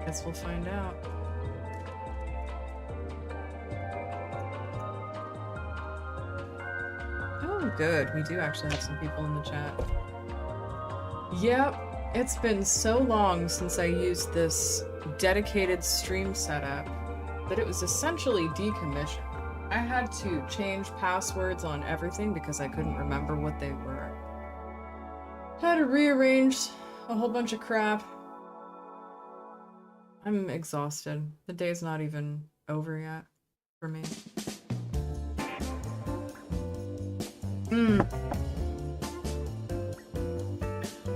Guess we'll find out. Oh, good. We do actually have some people in the chat. Yep, it's been so long since I used this dedicated stream setup that it was essentially decommissioned. I had to change passwords on everything because I couldn't remember what they were. Had to rearrange a whole bunch of crap. I'm exhausted. The day's not even over yet for me.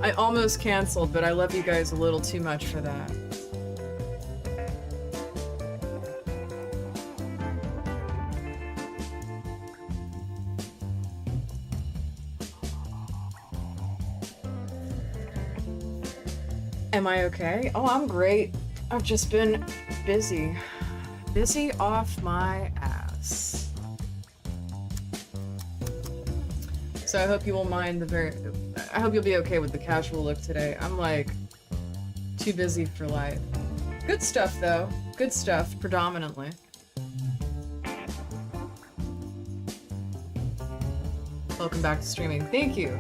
I almost canceled, but I love you guys a little too much for that. Am I okay? Oh, I'm great. I've just been busy. Busy off my ass. So I hope you won't mind I hope you'll be okay with the casual look today. I'm like too busy for life. Good stuff though. Good stuff, predominantly. Welcome back to streaming. Thank you.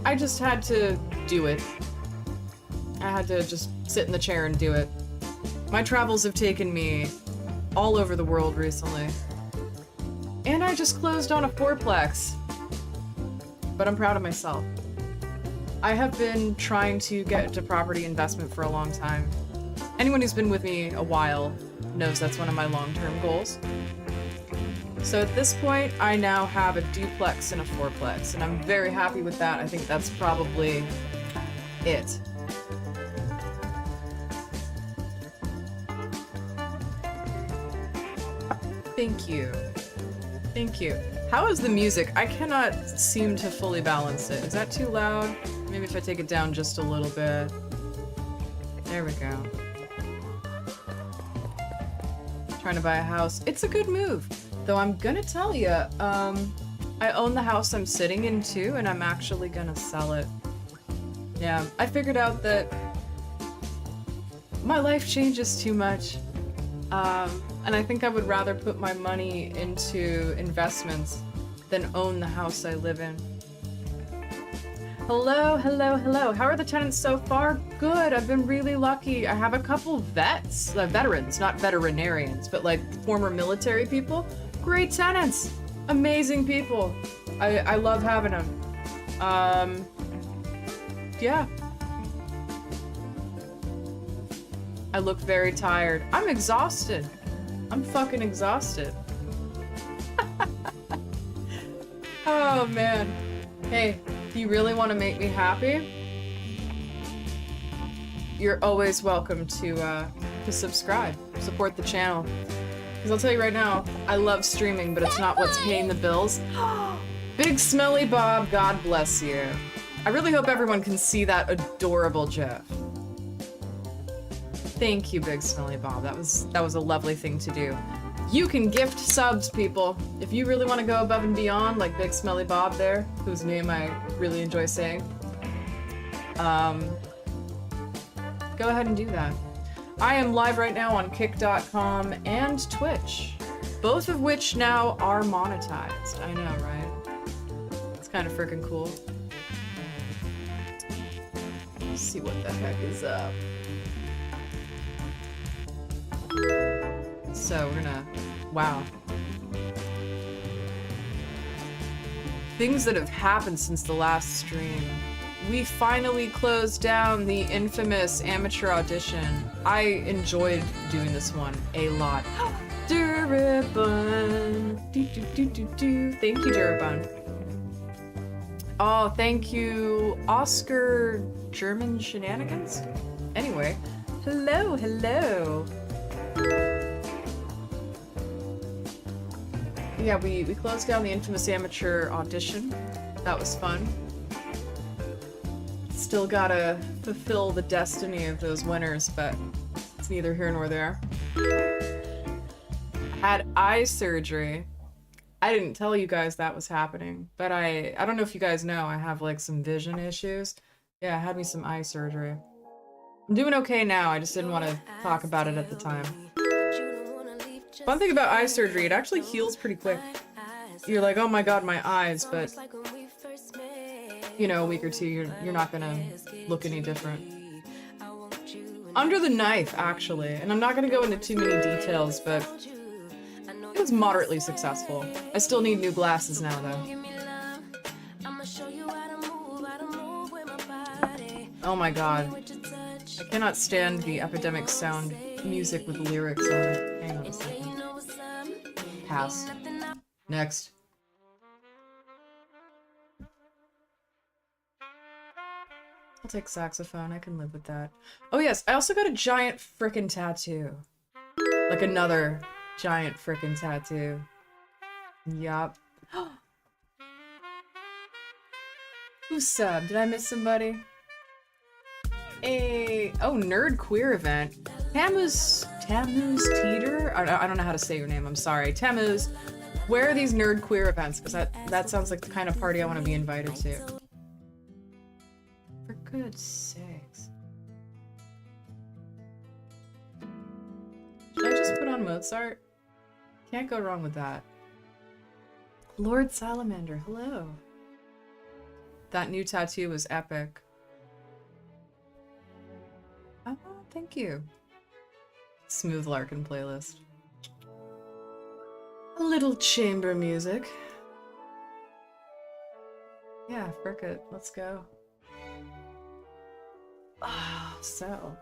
I just had to do it. I had to just sit in the chair and do it. My travels have taken me all over the world recently. And I just closed on a fourplex. But I'm proud of myself. I have been trying to get into property investment for a long time. Anyone who's been with me a while knows that's one of my long-term goals. So at this point, I now have a duplex and a fourplex, and I'm very happy with that. I think that's probably it. Thank you. Thank you. How is the music? I cannot seem to fully balance it. Is that too loud? Maybe if I take it down just a little bit. There we go. Trying to buy a house. It's a good move. Though I'm gonna tell you, I own the house I'm sitting in too, and I'm actually gonna sell it. Yeah, I figured out that my life changes too much. And I think I would rather put my money into investments than own the house I live in. Hello, hello, hello. How are the tenants so far? Good, I've been really lucky. I have a couple vets, veterans, not veterinarians, but like former military people. Great tenants, amazing people. I love having them. Yeah. I look very tired. I'm exhausted. I'm fucking exhausted. Oh man. Hey, if you really want to make me happy, you're always welcome to subscribe, support the channel. Because I'll tell you right now, I love streaming, but it's not what's paying the bills. Big Smelly Bob, God bless you. I really hope everyone can see that adorable GIF. Thank you, Big Smelly Bob. That was a lovely thing to do. You can gift subs, people. If you really want to go above and beyond, like Big Smelly Bob there, whose name I really enjoy saying, go ahead and do that. I am live right now on Kick.com and Twitch, both of which now are monetized. I know, right? It's kind of freaking cool. Let's see what the heck is up. So we're gonna, wow. Things that have happened since the last stream. We finally closed down the infamous amateur audition. I enjoyed doing this one a lot. Durabun. Thank you, Durabun. Oh, thank you, Oscar German Shenanigans? Anyway, hello, hello. Yeah, we closed down the infamous amateur audition. That was fun. Still gotta fulfill the destiny of those winners, but it's neither here nor there. I had eye surgery. I didn't tell you guys that was happening, but I don't know if you guys know, I have like some vision issues. Yeah, I had me some eye surgery. I'm doing okay now, I just didn't want to talk about it at the time. Fun thing about eye surgery, it actually heals pretty quick. You're like, oh my god, my eyes, but you know, a week or two, you're not gonna look any different. Under the knife, actually, and I'm not gonna go into too many details, but it was moderately successful. I still need new glasses now, though. Oh my god. I cannot stand the Epidemic Sound music with lyrics on it. Hang on a second. Pass. Next. I'll take saxophone, I can live with that. Oh yes, I also got a giant frickin' tattoo. Like another giant frickin' tattoo. Yup. Who subbed? Did I miss somebody? Oh, nerd queer event. Tammuz Teeter? I don't know how to say your name, I'm sorry. Tammuz, where are these nerd queer events? Because that sounds like the kind of party I want to be invited to. For goodness sakes. Should I just put on Mozart? Can't go wrong with that. Lord Salamander, hello. That new tattoo was epic. Oh, thank you. Smooth Larkin playlist. A little chamber music. Yeah, frick it. Let's go. Oh, so.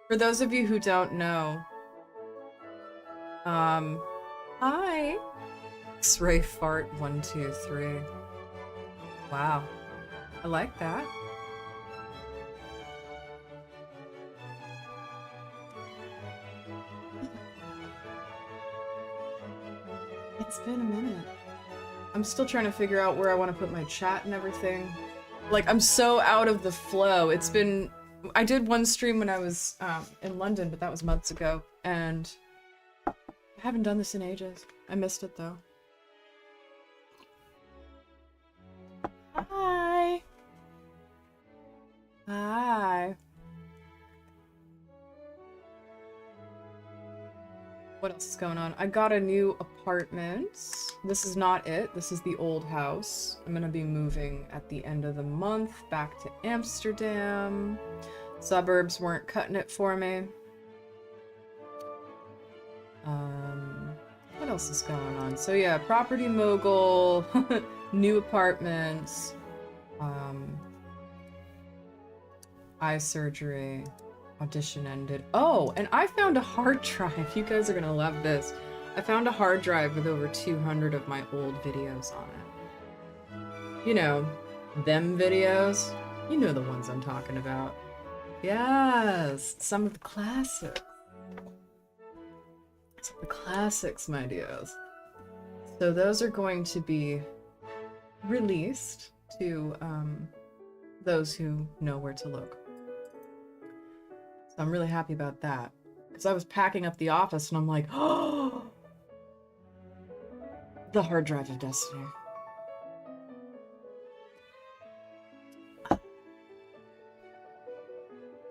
For those of you who don't know, hi. X-ray fart 1, 2, 3. Wow. I like that. It's been a minute. I'm still trying to figure out where I want to put my chat and everything. Like, I'm so out of the flow. It's been... I did one stream when I was in London, but that was months ago, and I haven't done this in ages. I missed it, though. Hi! Hi! What else is going on? I got a new apartment. This is not it. This is the old house. I'm gonna be moving at the end of the month back to Amsterdam. Suburbs weren't cutting it for me. What else is going on? So yeah, property mogul, new apartments, eye surgery. Audition ended. Oh, and I found a hard drive. You guys are gonna love this. I found a hard drive with over 200 of my old videos on it. You know, them videos. You know the ones I'm talking about. Yes, some of the classics. Some of the classics, my dears. So those are going to be released to those who know where to look. So I'm really happy about that. Because I was packing up the office and I'm like, oh, the hard drive of destiny.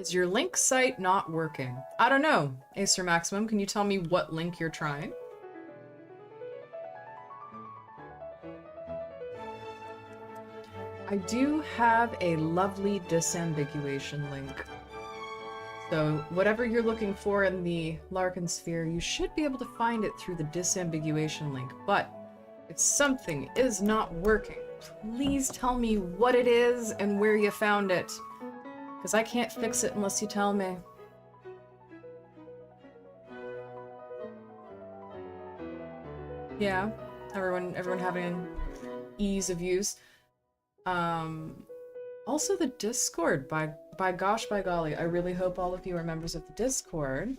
Is your link site not working? I don't know. Acer Maximum, can you tell me what link you're trying? I do have a lovely disambiguation link. So whatever you're looking for in the Larkin sphere, you should be able to find it through the disambiguation link. But if something is not working, please tell me what it is and where you found it. Because I can't fix it unless you tell me. Yeah, everyone having ease of use. Also the Discord, by gosh, by golly, I really hope all of you are members of the Discord,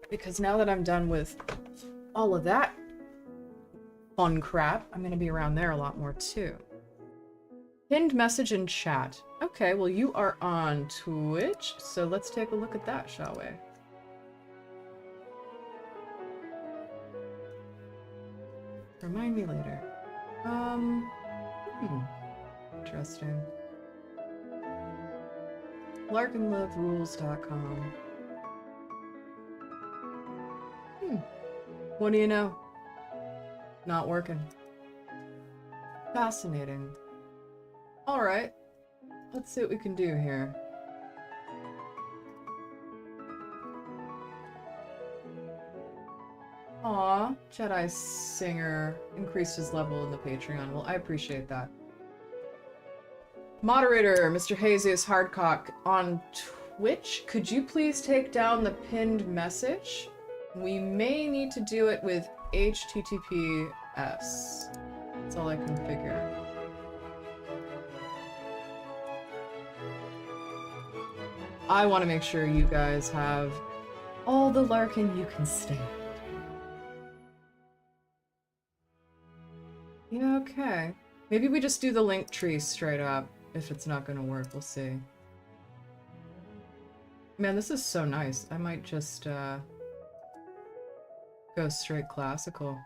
because now that I'm done with all of that fun crap, I'm gonna be around there a lot more too. Pinned message in chat. Okay, well you are on Twitch, so let's take a look at that, shall we? Remind me later. Interesting. LarkinLoveRules.com. What do you know? Not working. Fascinating. Alright. Let's see what we can do here. Aw, Jedi Singer increased his level in the Patreon. Well, I appreciate that. Moderator, Mr. Jesus Hardcock on Twitch, could you please take down the pinned message? We may need to do it with HTTPS. That's all I can figure. I want to make sure you guys have all the Larkin you can stand. Yeah, okay. Maybe we just do the link tree straight up. If it's not gonna work, we'll see. Man, this is so nice. I might just, go straight classical.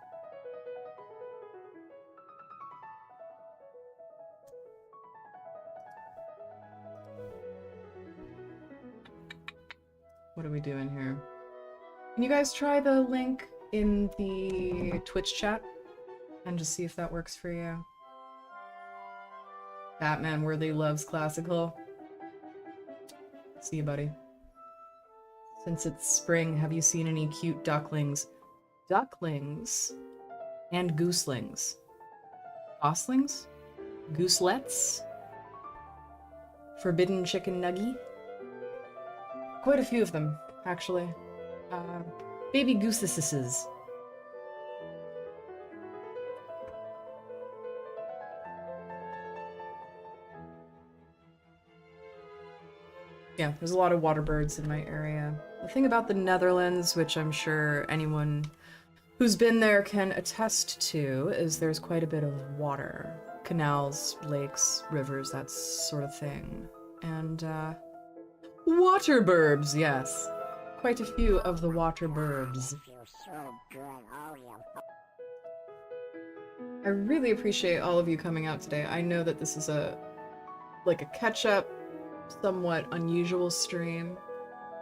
What are we doing here? Can you guys try the link in the Twitch chat? And just see if that works for you. Batman Worthy loves classical. See you, buddy. Since it's spring, have you seen any cute ducklings? Ducklings and gooselings. Goslings? Gooselets? Forbidden chicken nuggy? Quite a few of them, actually. Baby goosesses. Yeah, there's a lot of water birds in my area. The thing about the Netherlands, which I'm sure anyone who's been there can attest to, is there's quite a bit of water. Canals, lakes, rivers, that sort of thing. And, water burbs, yes. Quite a few of the water burbs. I really appreciate all of you coming out today. I know that this is a catch-up, somewhat unusual stream.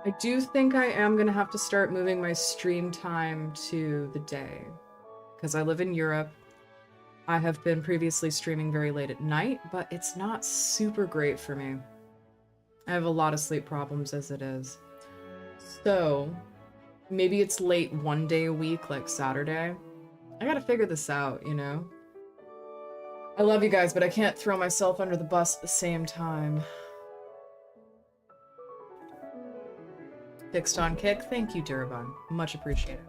I do think I am gonna have to start moving my stream time to the day, because I live in Europe. I have been previously streaming very late at night, but it's not super great for me. I have a lot of sleep problems as it is. So, maybe it's late one day a week, like Saturday. I gotta figure this out, you know? I love you guys, but I can't throw myself under the bus at the same time. Fixed on kick. Thank you, Durban. Much appreciated.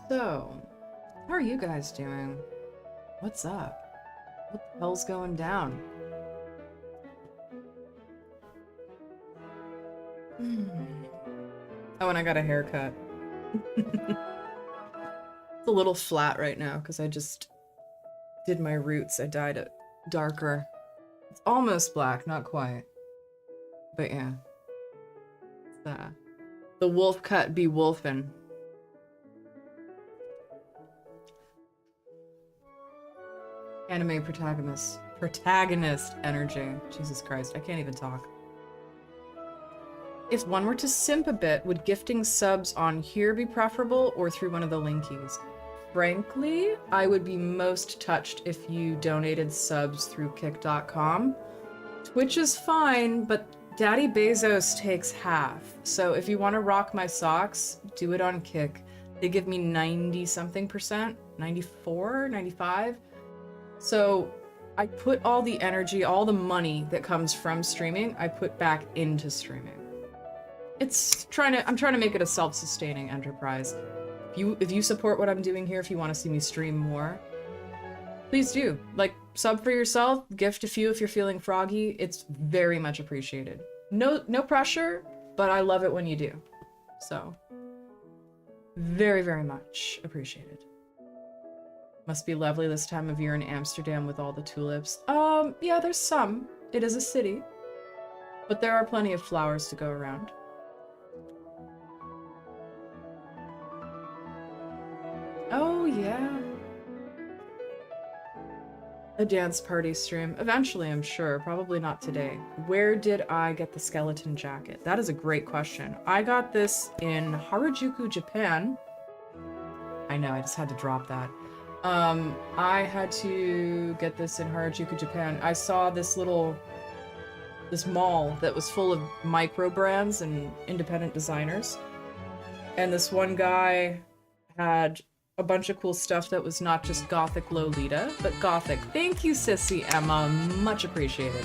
So, how are you guys doing? What's up? What the hell's going down? Oh, and I got a haircut. It's a little flat right now because I just did my roots. I dyed it darker. It's almost black, not quite. But yeah. It's, the wolf cut be wolfin'. Anime protagonist energy. Jesus Christ, I can't even talk. If one were to simp a bit, would gifting subs on here be preferable or through one of the linkies? Frankly, I would be most touched if you donated subs through kick.com. Twitch is fine, but Daddy Bezos takes half. So if you want to rock my socks, do it on Kick. They give me 90-something%, 94, 95. So I put all the energy, all the money that comes from streaming, I put back into streaming. I'm trying to make it a self-sustaining enterprise. If you support what I'm doing here, if you want to see me stream more, please do. Like, sub for yourself, gift a few if you're feeling froggy. It's very much appreciated. No pressure, but I love it when you do. So, very, very much appreciated. Must be lovely this time of year in Amsterdam with all the tulips. Yeah, there's some. It is a city. But there are plenty of flowers to go around. yeah. A dance party stream. Eventually, I'm sure. Probably not today. Where did I get the skeleton jacket? That is a great question. I got this in Harajuku, Japan. I know, I just had to drop that. I had to get this in Harajuku, Japan. I saw this mall that was full of micro brands and independent designers. And this one guy had a bunch of cool stuff that was not just gothic Lolita, but gothic. Thank you, Sissy Emma. Much appreciated.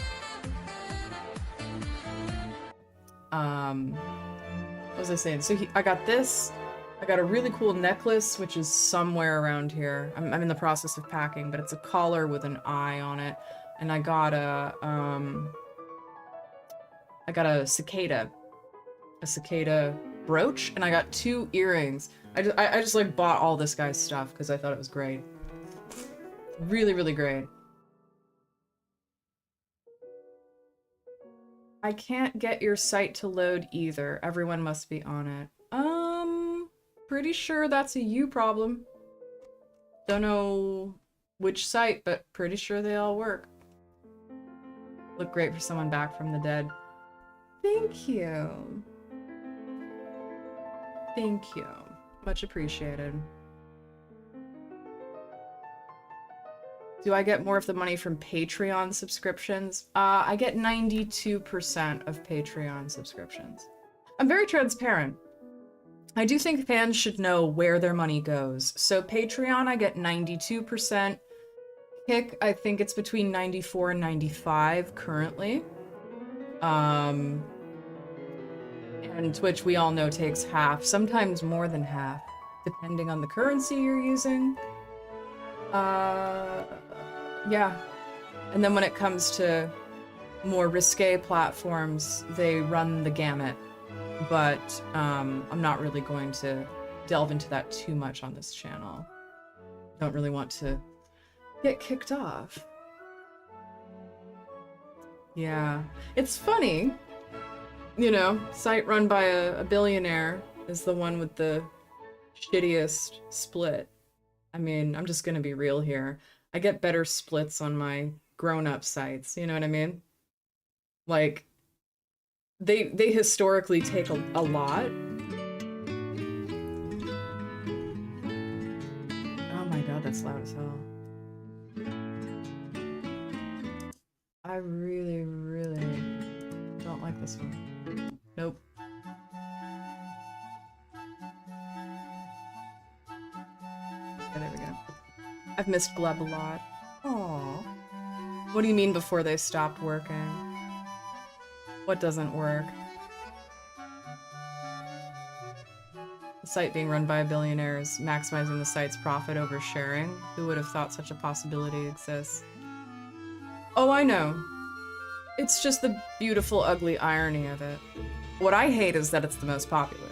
What was I saying? So I got this. I got a really cool necklace, which is somewhere around here. I'm in the process of packing, but it's a collar with an eye on it. And I got a cicada brooch, and I got 2 earrings. I just like bought all this guy's stuff because I thought it was great. Really, really great. I can't get your site to load either. Everyone must be on it. Pretty sure that's a you problem. Don't know which site, but pretty sure they all work. Look great for someone back from the dead. Thank you. Thank you. Much appreciated. Do I get more of the money from Patreon subscriptions? I get 92% of Patreon subscriptions. I'm very transparent. I do think fans should know where their money goes. So Patreon, I get 92%. Kick, I think it's between 94 and 95 currently. And Twitch, we all know, takes half, sometimes more than half, depending on the currency you're using. Yeah. And then when it comes to more risque platforms, they run the gamut. But I'm not really going to delve into that too much on this channel. Don't really want to get kicked off. Yeah. It's funny. You know, site run by a billionaire is the one with the shittiest split. I mean, I'm just gonna be real here. I get better splits on my grown-up sites, you know what I mean? Like, they historically take a lot. Oh my god, that's loud as hell. I really, really don't like this one. Nope. Okay, there we go. I've missed Gleb a lot. Aww. What do you mean before they stopped working? What doesn't work? The site being run by a billionaire is maximizing the site's profit over sharing. Who would have thought such a possibility exists? Oh, I know. It's just the beautiful, ugly irony of it. What I hate is that it's the most popular.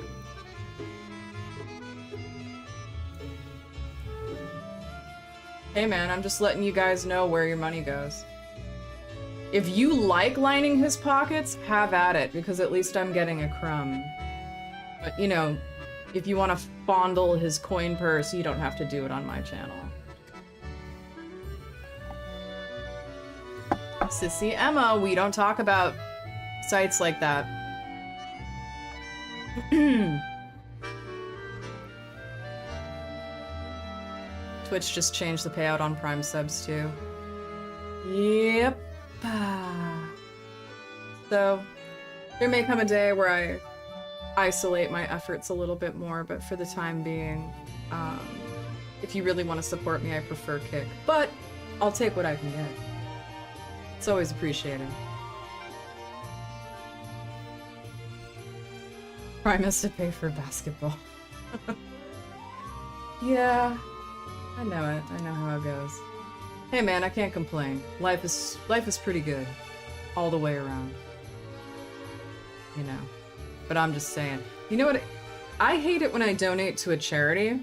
Hey man, I'm just letting you guys know where your money goes. If you like lining his pockets, have at it, because at least I'm getting a crumb. But, you know, if you want to fondle his coin purse, you don't have to do it on my channel. Sissy Emma, we don't talk about sites like that. Twitch just changed the payout on Prime subs too. Yep. So, there may come a day where I isolate my efforts a little bit more, but for the time being, if you really want to support me, I prefer Kick. But I'll take what I can get. It's always appreciated. Prime has to pay for basketball. Yeah, I know it. I know how it goes. Hey man, I can't complain. Life is pretty good. All the way around. You know. But I'm just saying. You know what? I hate it when I donate to a charity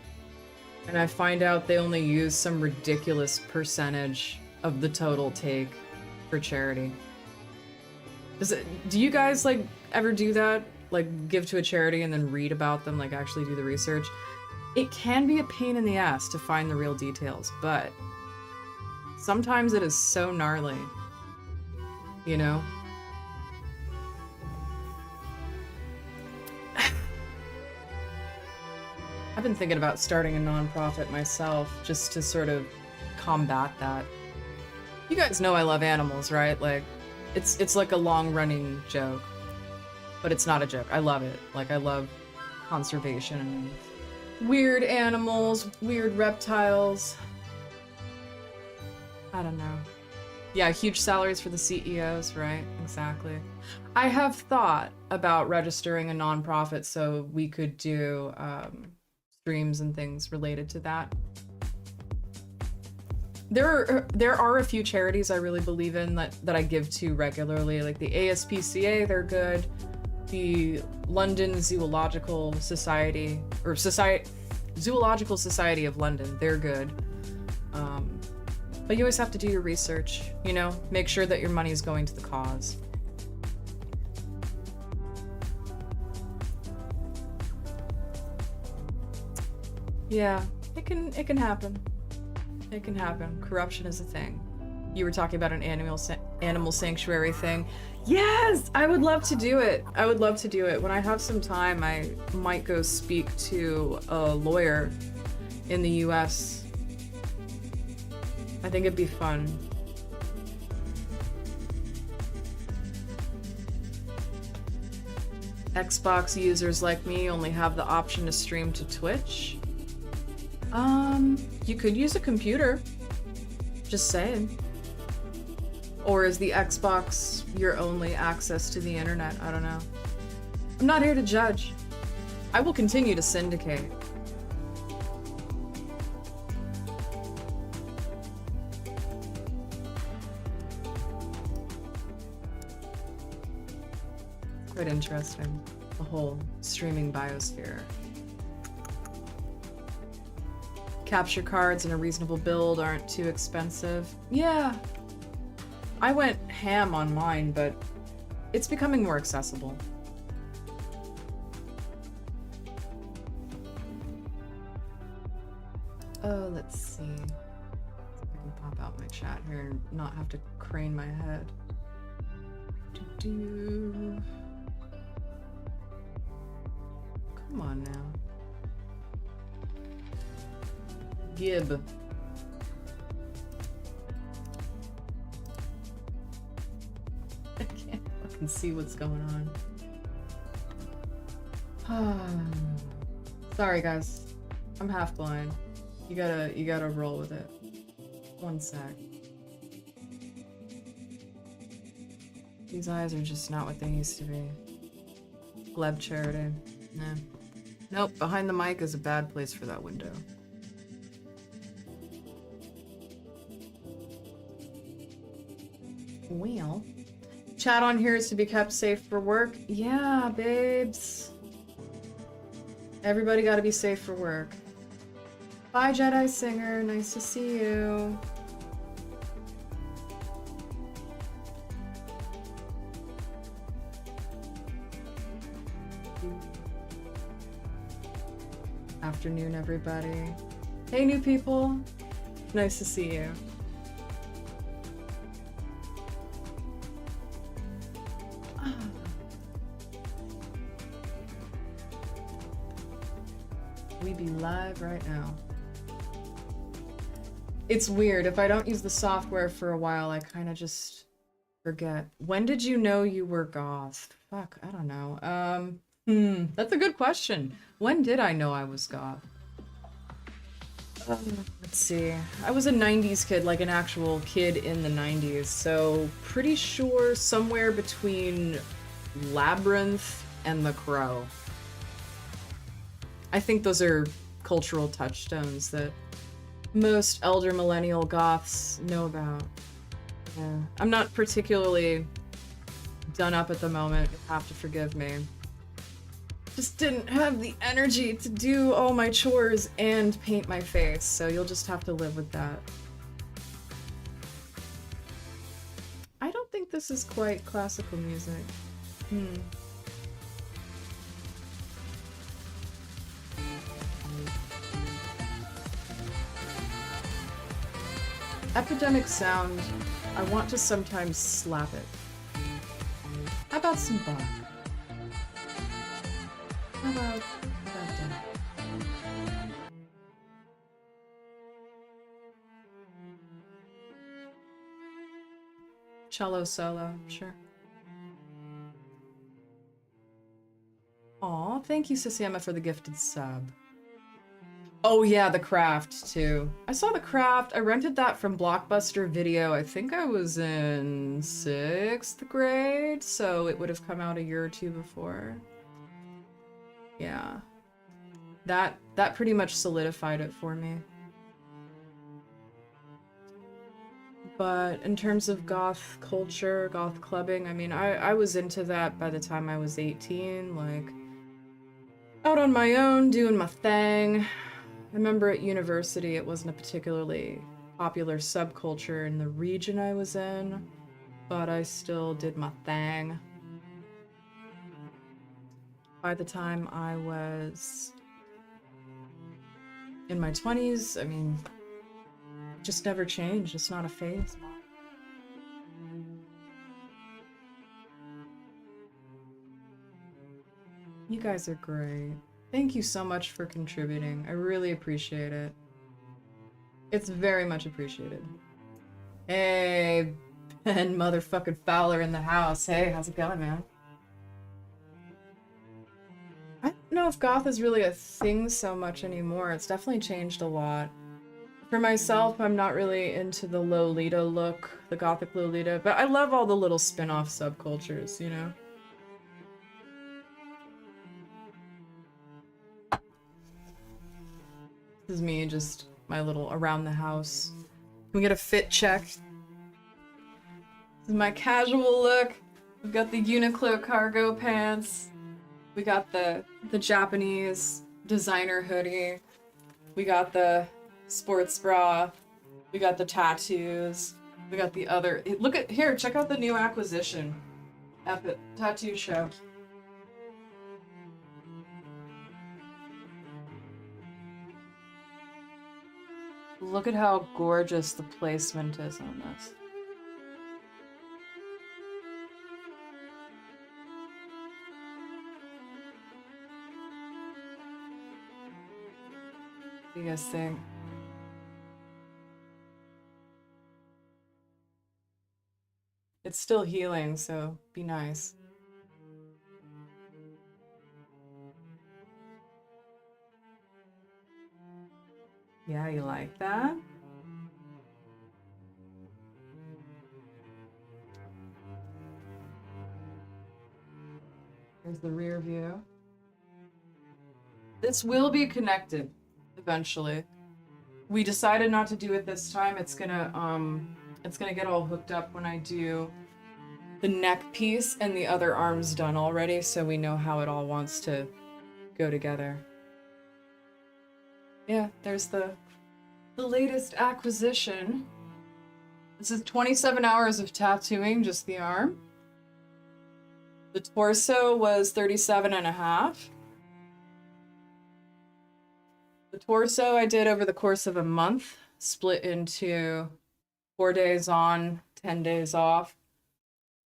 and I find out they only use some ridiculous percentage of the total take for charity. Do you guys, like, ever do that? Like, give to a charity and then read about them, like, actually do the research? It can be a pain in the ass to find the real details, but sometimes it is so gnarly, you know? I've been thinking about starting a nonprofit myself, just to sort of combat that. You guys know I love animals, right? Like, it's like a long-running joke. But it's not a joke. I love it. Like, I love conservation and weird animals, weird reptiles. I don't know. Yeah, huge salaries for the CEOs, right? Exactly. I have thought about registering a nonprofit so we could do streams and things related to that. There are a few charities I really believe in that I give to regularly, like the ASPCA, they're good. The London Zoological Society, or Zoological Society of London, they're good. But you always have to do your research, you know? Make sure that your money is going to the cause. Yeah, it can happen. It can happen. Corruption is a thing. You were talking about an animal sanctuary thing. Yes, I would love to do it. I would love to do it. When I have some time, I might go speak to a lawyer in the US. I think it'd be fun. Xbox users like me only have the option to stream to Twitch. You could use a computer. Just saying. Or is the Xbox your only access to the internet? I don't know. I'm not here to judge. I will continue to syndicate. Quite interesting. The whole streaming biosphere. Capture cards and a reasonable build aren't too expensive. Yeah. I went ham on mine, but it's becoming more accessible. Oh, let's see. If I can pop out my chat here and not have to crane my head. Come on now. Gleb. I can't fucking see what's going on. Sorry guys. I'm half blind. You gotta roll with it. One sec. These eyes are just not what they used to be. Gleb charity. Nah. Nope, behind the mic is a bad place for that window. Well, chat on here is to be kept safe for work. Yeah, babes. Everybody gotta be safe for work. Bye, Jedi Singer. Nice to see you. Afternoon, everybody. Hey, new people. Nice to see you. We be live right now. It's weird. If I don't use the software for a while, I kind of just forget. When did you know you were goth? Fuck, I don't know. That's a good question. When did I know I was goth? Let's see. I was a 90s kid, like an actual kid in the 90s, so pretty sure somewhere between Labyrinth and The Crow. I think those are cultural touchstones that most elder millennial goths know about. Yeah. I'm not particularly done up at the moment, you'll have to forgive me. Just didn't have the energy to do all my chores and paint my face, so you'll just have to live with that. I don't think this is quite classical music. Epidemic sound, I want to sometimes slap it. How about some Bach? How about that? Cello solo, sure. Aw, thank you, Sissy for the gifted sub. Oh yeah, The Craft, too. I saw The Craft. I rented that from Blockbuster Video. I think I was in 6th grade, so it would have come out a year or two before. Yeah. That pretty much solidified it for me. But in terms of goth culture, goth clubbing, I mean, I was into that by the time I was 18, like, out on my own, doing my thing. I remember at university it wasn't a particularly popular subculture in the region I was in, but I still did my thing. By the time I was in my 20s, I mean, it just never changed. It's not a phase. You guys are great. Thank you so much for contributing. I really appreciate it. It's very much appreciated. Hey, Ben motherfucking Fowler in the house. Hey, how's it going, man? I don't know if goth is really a thing so much anymore. It's definitely changed a lot. For myself, I'm not really into the Lolita look, the gothic Lolita, but I love all the little spin-off subcultures, you know? This is me, just my little around the house. Can we get a fit check? This is my casual look. We've got the Uniqlo cargo pants. We got the Japanese designer hoodie. We got the sports bra. We got the tattoos. We got the other. Look at here. Check out the new acquisition. Epic tattoo show. Look at how gorgeous the placement is on this. What do you guys think? It's still healing, so be nice. Yeah, you like that? Here's the rear view. This will be connected eventually. We decided not to do it this time. It's gonna get all hooked up when I do the neck piece and the other arm's done already, so we know how it all wants to go together. Yeah, there's the latest acquisition. This is 27 hours of tattooing, just the arm. The torso was 37 and a half. The torso I did over the course of a month, split into 4 days on, 10 days off.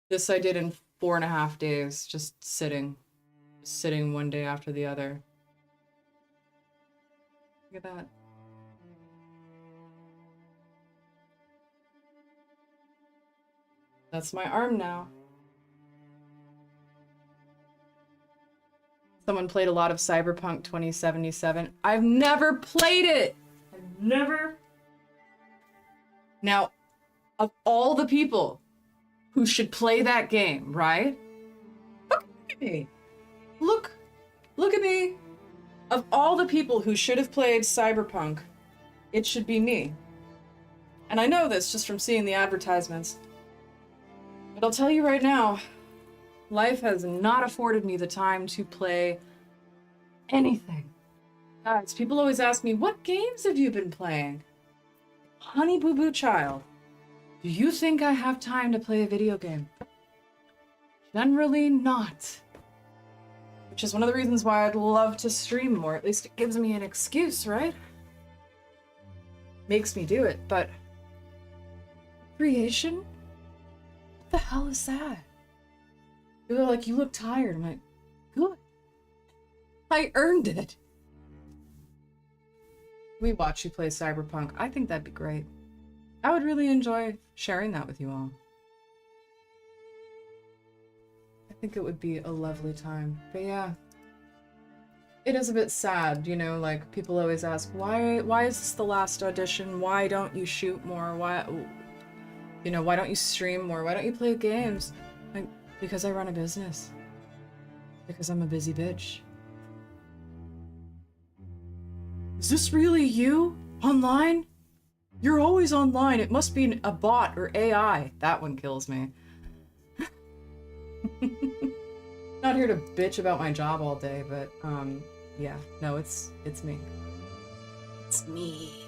This I did in 4.5 days, just sitting one day after the other. Look at that. That's my arm now. Someone played a lot of Cyberpunk 2077. I've never played it! I've never... Now, of all the people who should play that game, right? Look at me. Look at me. Of all the people who should have played Cyberpunk, it should be me. And I know this just from seeing the advertisements. But I'll tell you right now, life has not afforded me the time to play anything. Guys, people always ask me, what games have you been playing? Honey Boo Boo Child, do you think I have time to play a video game? Generally not. Which is one of the reasons why I'd love to stream more. At least it gives me an excuse, right? Makes me do it, but Creation? What the hell is that? They're like, you look tired. I'm like, good. I earned it. We watch you play Cyberpunk. I think that'd be great. I would really enjoy sharing that with you all. I think it would be a lovely time. But yeah. It is a bit sad, you know, like people always ask, why is this the last audition? Why don't you shoot more? Why, you know, why don't you stream more? Why don't you play games? Like, because I run a business. Because I'm a busy bitch. Is this really you? Online? You're always online. It must be a bot or AI. That one kills me. Not here to bitch about my job all day, but, yeah. No, it's me. It's me.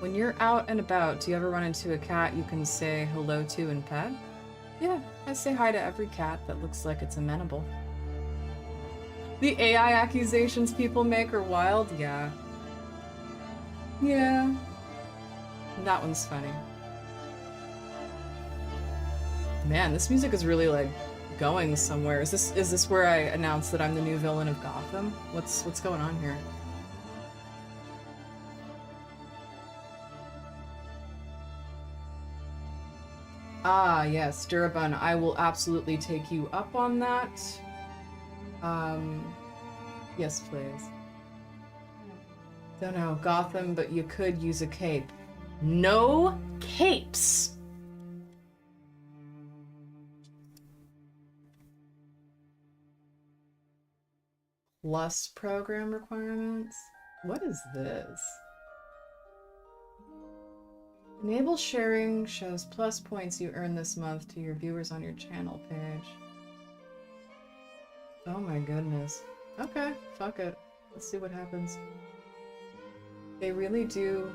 When you're out and about, do you ever run into a cat you can say hello to and pet? Yeah, I say hi to every cat that looks like it's amenable. The AI accusations people make are wild, yeah. Yeah. That one's funny. Man, this music is really like going somewhere. Is this where I announce that I'm the new villain of Gotham? What's going on here? Ah, yes, Durabun, I will absolutely take you up on that. Yes, please. Don't know, Gotham, but you could use a cape. No capes! Plus program requirements? What is this? Enable sharing shows plus points you earn this month to your viewers on your channel page. Oh my goodness. Okay, fuck it. Let's see what happens. They really do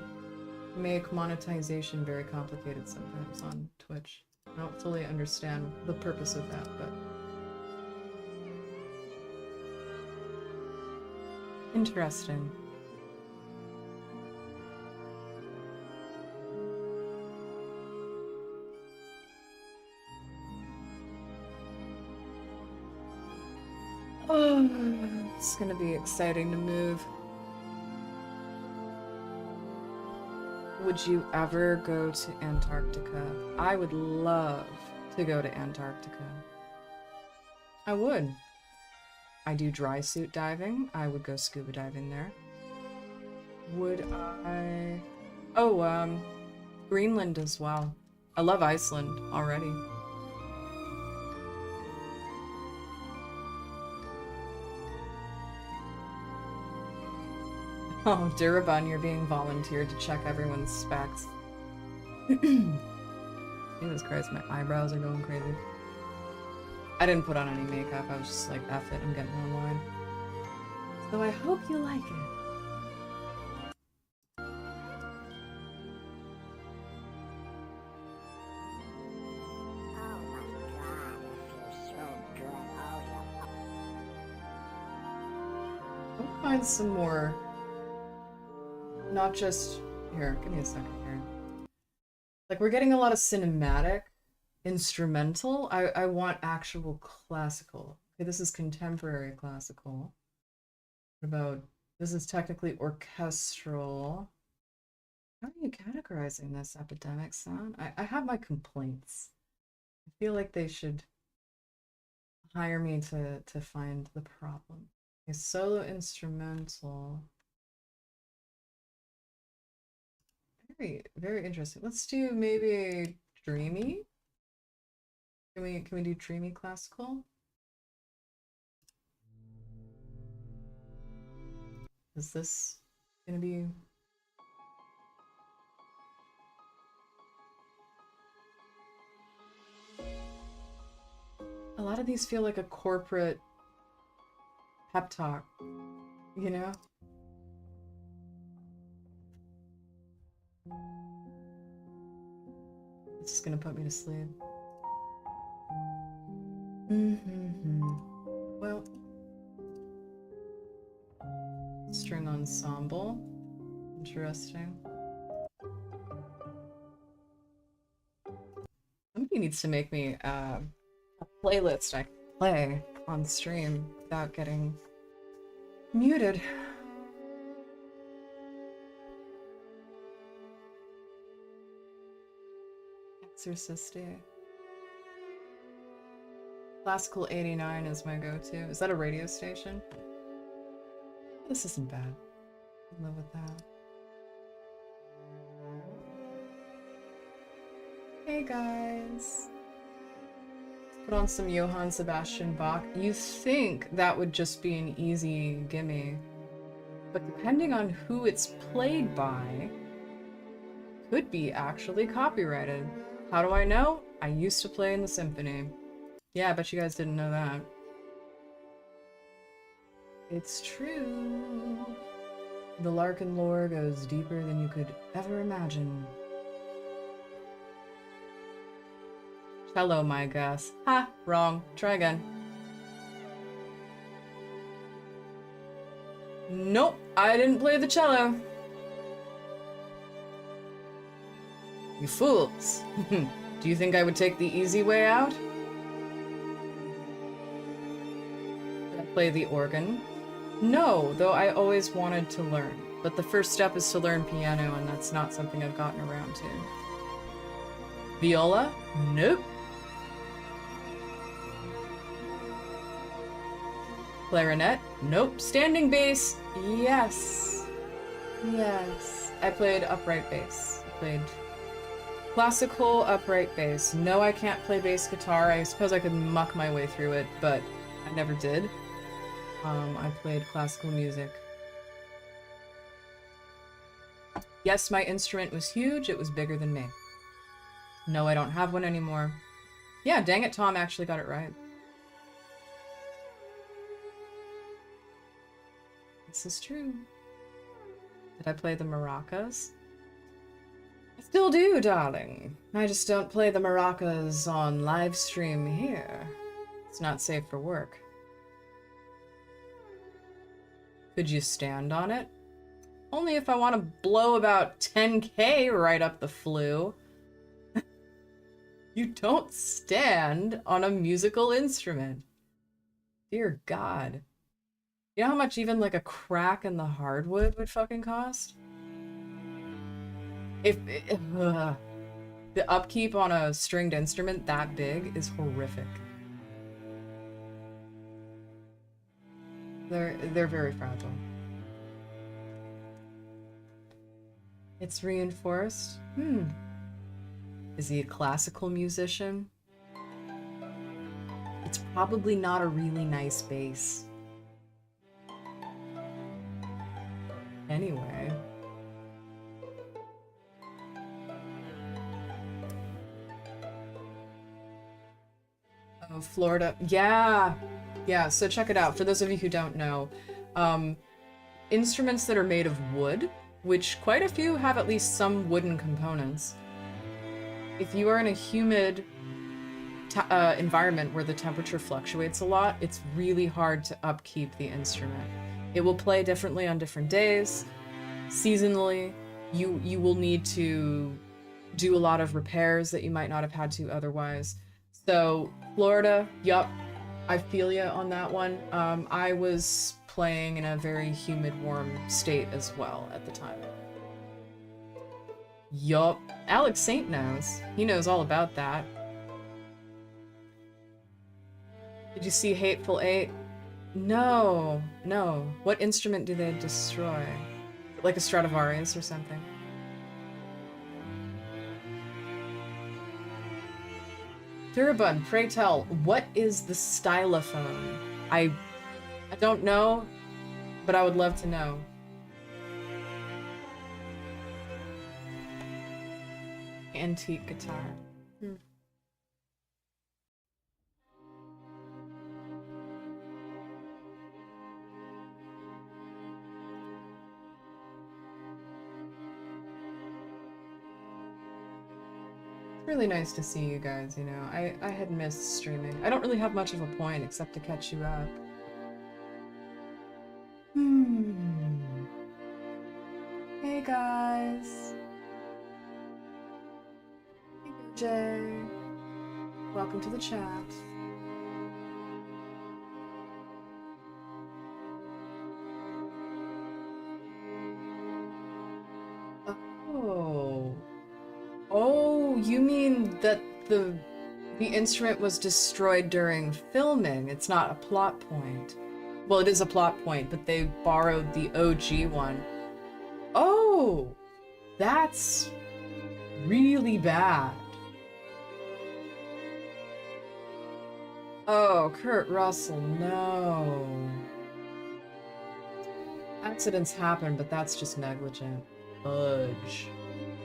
make monetization very complicated sometimes on Twitch. I don't fully understand the purpose of that, but... Interesting. Oh, it's gonna be exciting to move. Would you ever go to Antarctica? I would love to go to Antarctica. I would. I do dry suit diving. I would go scuba diving there. Would I... Oh, Greenland as well. I love Iceland already. Oh, Durabun, you're being volunteered to check everyone's specs. Jesus Christ, my eyebrows are going crazy. I didn't put on any makeup, I was just like, F it, I'm getting online. So I hope you like it. I'll find some more. Not just... Here, give me a second here. Like, we're getting a lot of cinematic, instrumental. I want actual classical. Okay, this is contemporary classical. What about... This is technically orchestral. How are you categorizing this, Epidemic Sound? I have my complaints. I feel like they should hire me to find the problem. Okay, solo instrumental... Very, very interesting. Let's do maybe dreamy. Can we do dreamy classical? Is this gonna be... A lot of these feel like a corporate pep talk, you know? It's just gonna put me to sleep. Well, string ensemble. Interesting. Somebody needs to make me a playlist I can play on stream without getting muted. Exorcist Day. Classical 89 is my go-to. Is that a radio station? This isn't bad. I live with that. Hey guys. Let's put on some Johann Sebastian Bach. You think that would just be an easy gimme, but depending on who it's played by, could be actually copyrighted. How do I know? I used to play in the symphony. Yeah, I bet you guys didn't know that. It's true. The Larkin lore goes deeper than you could ever imagine. Cello, my guess. Ha! Wrong. Try again. Nope, I didn't play the cello. You fools. Do you think I would take the easy way out? Did I play the organ? No, though I always wanted to learn. But the first step is to learn piano, and that's not something I've gotten around to. Viola? Nope. Clarinet? Nope. Standing bass? Yes. Yes. I played upright bass. I played classical upright bass. No, I can't play bass guitar. I suppose I could muck my way through it, but I never did. I played classical music. Yes, my instrument was huge. It was bigger than me. No, I don't have one anymore. Yeah, dang it, Tom actually got it right. This is true. Did I play the maracas? I still do, darling. I just don't play the maracas on live stream here. It's not safe for work. Could you stand on it? Only if I want to blow about 10K right up the flue. You don't stand on a musical instrument. Dear God. You know how much even like a crack in the hardwood would fucking cost? The upkeep on a stringed instrument that big is horrific. They're very fragile. It's reinforced? Is he a classical musician? It's probably not a really nice bass. Anyway. Oh, Florida. Yeah. Yeah, so check it out. For those of you who don't know, instruments that are made of wood, which quite a few have at least some wooden components. If you are in a humid environment where the temperature fluctuates a lot, it's really hard to upkeep the instrument. It will play differently on different days. Seasonally, you will need to do a lot of repairs that you might not have had to otherwise. So, Florida, yup, I feel ya on that one. I was playing in a very humid, warm state as well at the time. Yup. Alex Saint knows. He knows all about that. Did you see Hateful Eight? No. No. What instrument do they destroy? Like a Stradivarius or something? Durabun, pray tell, what is the stylophone? I don't know, but I would love to know. Antique guitar. Really nice to see you guys, you know. I had missed streaming. I don't really have much of a point except to catch you up. guys. Hey, Jay. Welcome to the chat. Oh. Oh, you mean that the instrument was destroyed during filming. It's not a plot point. Well, it is a plot point, but they borrowed the OG one. Oh, that's really bad. Oh, Kurt Russell, no. Accidents happen, but that's just negligent. Fudge.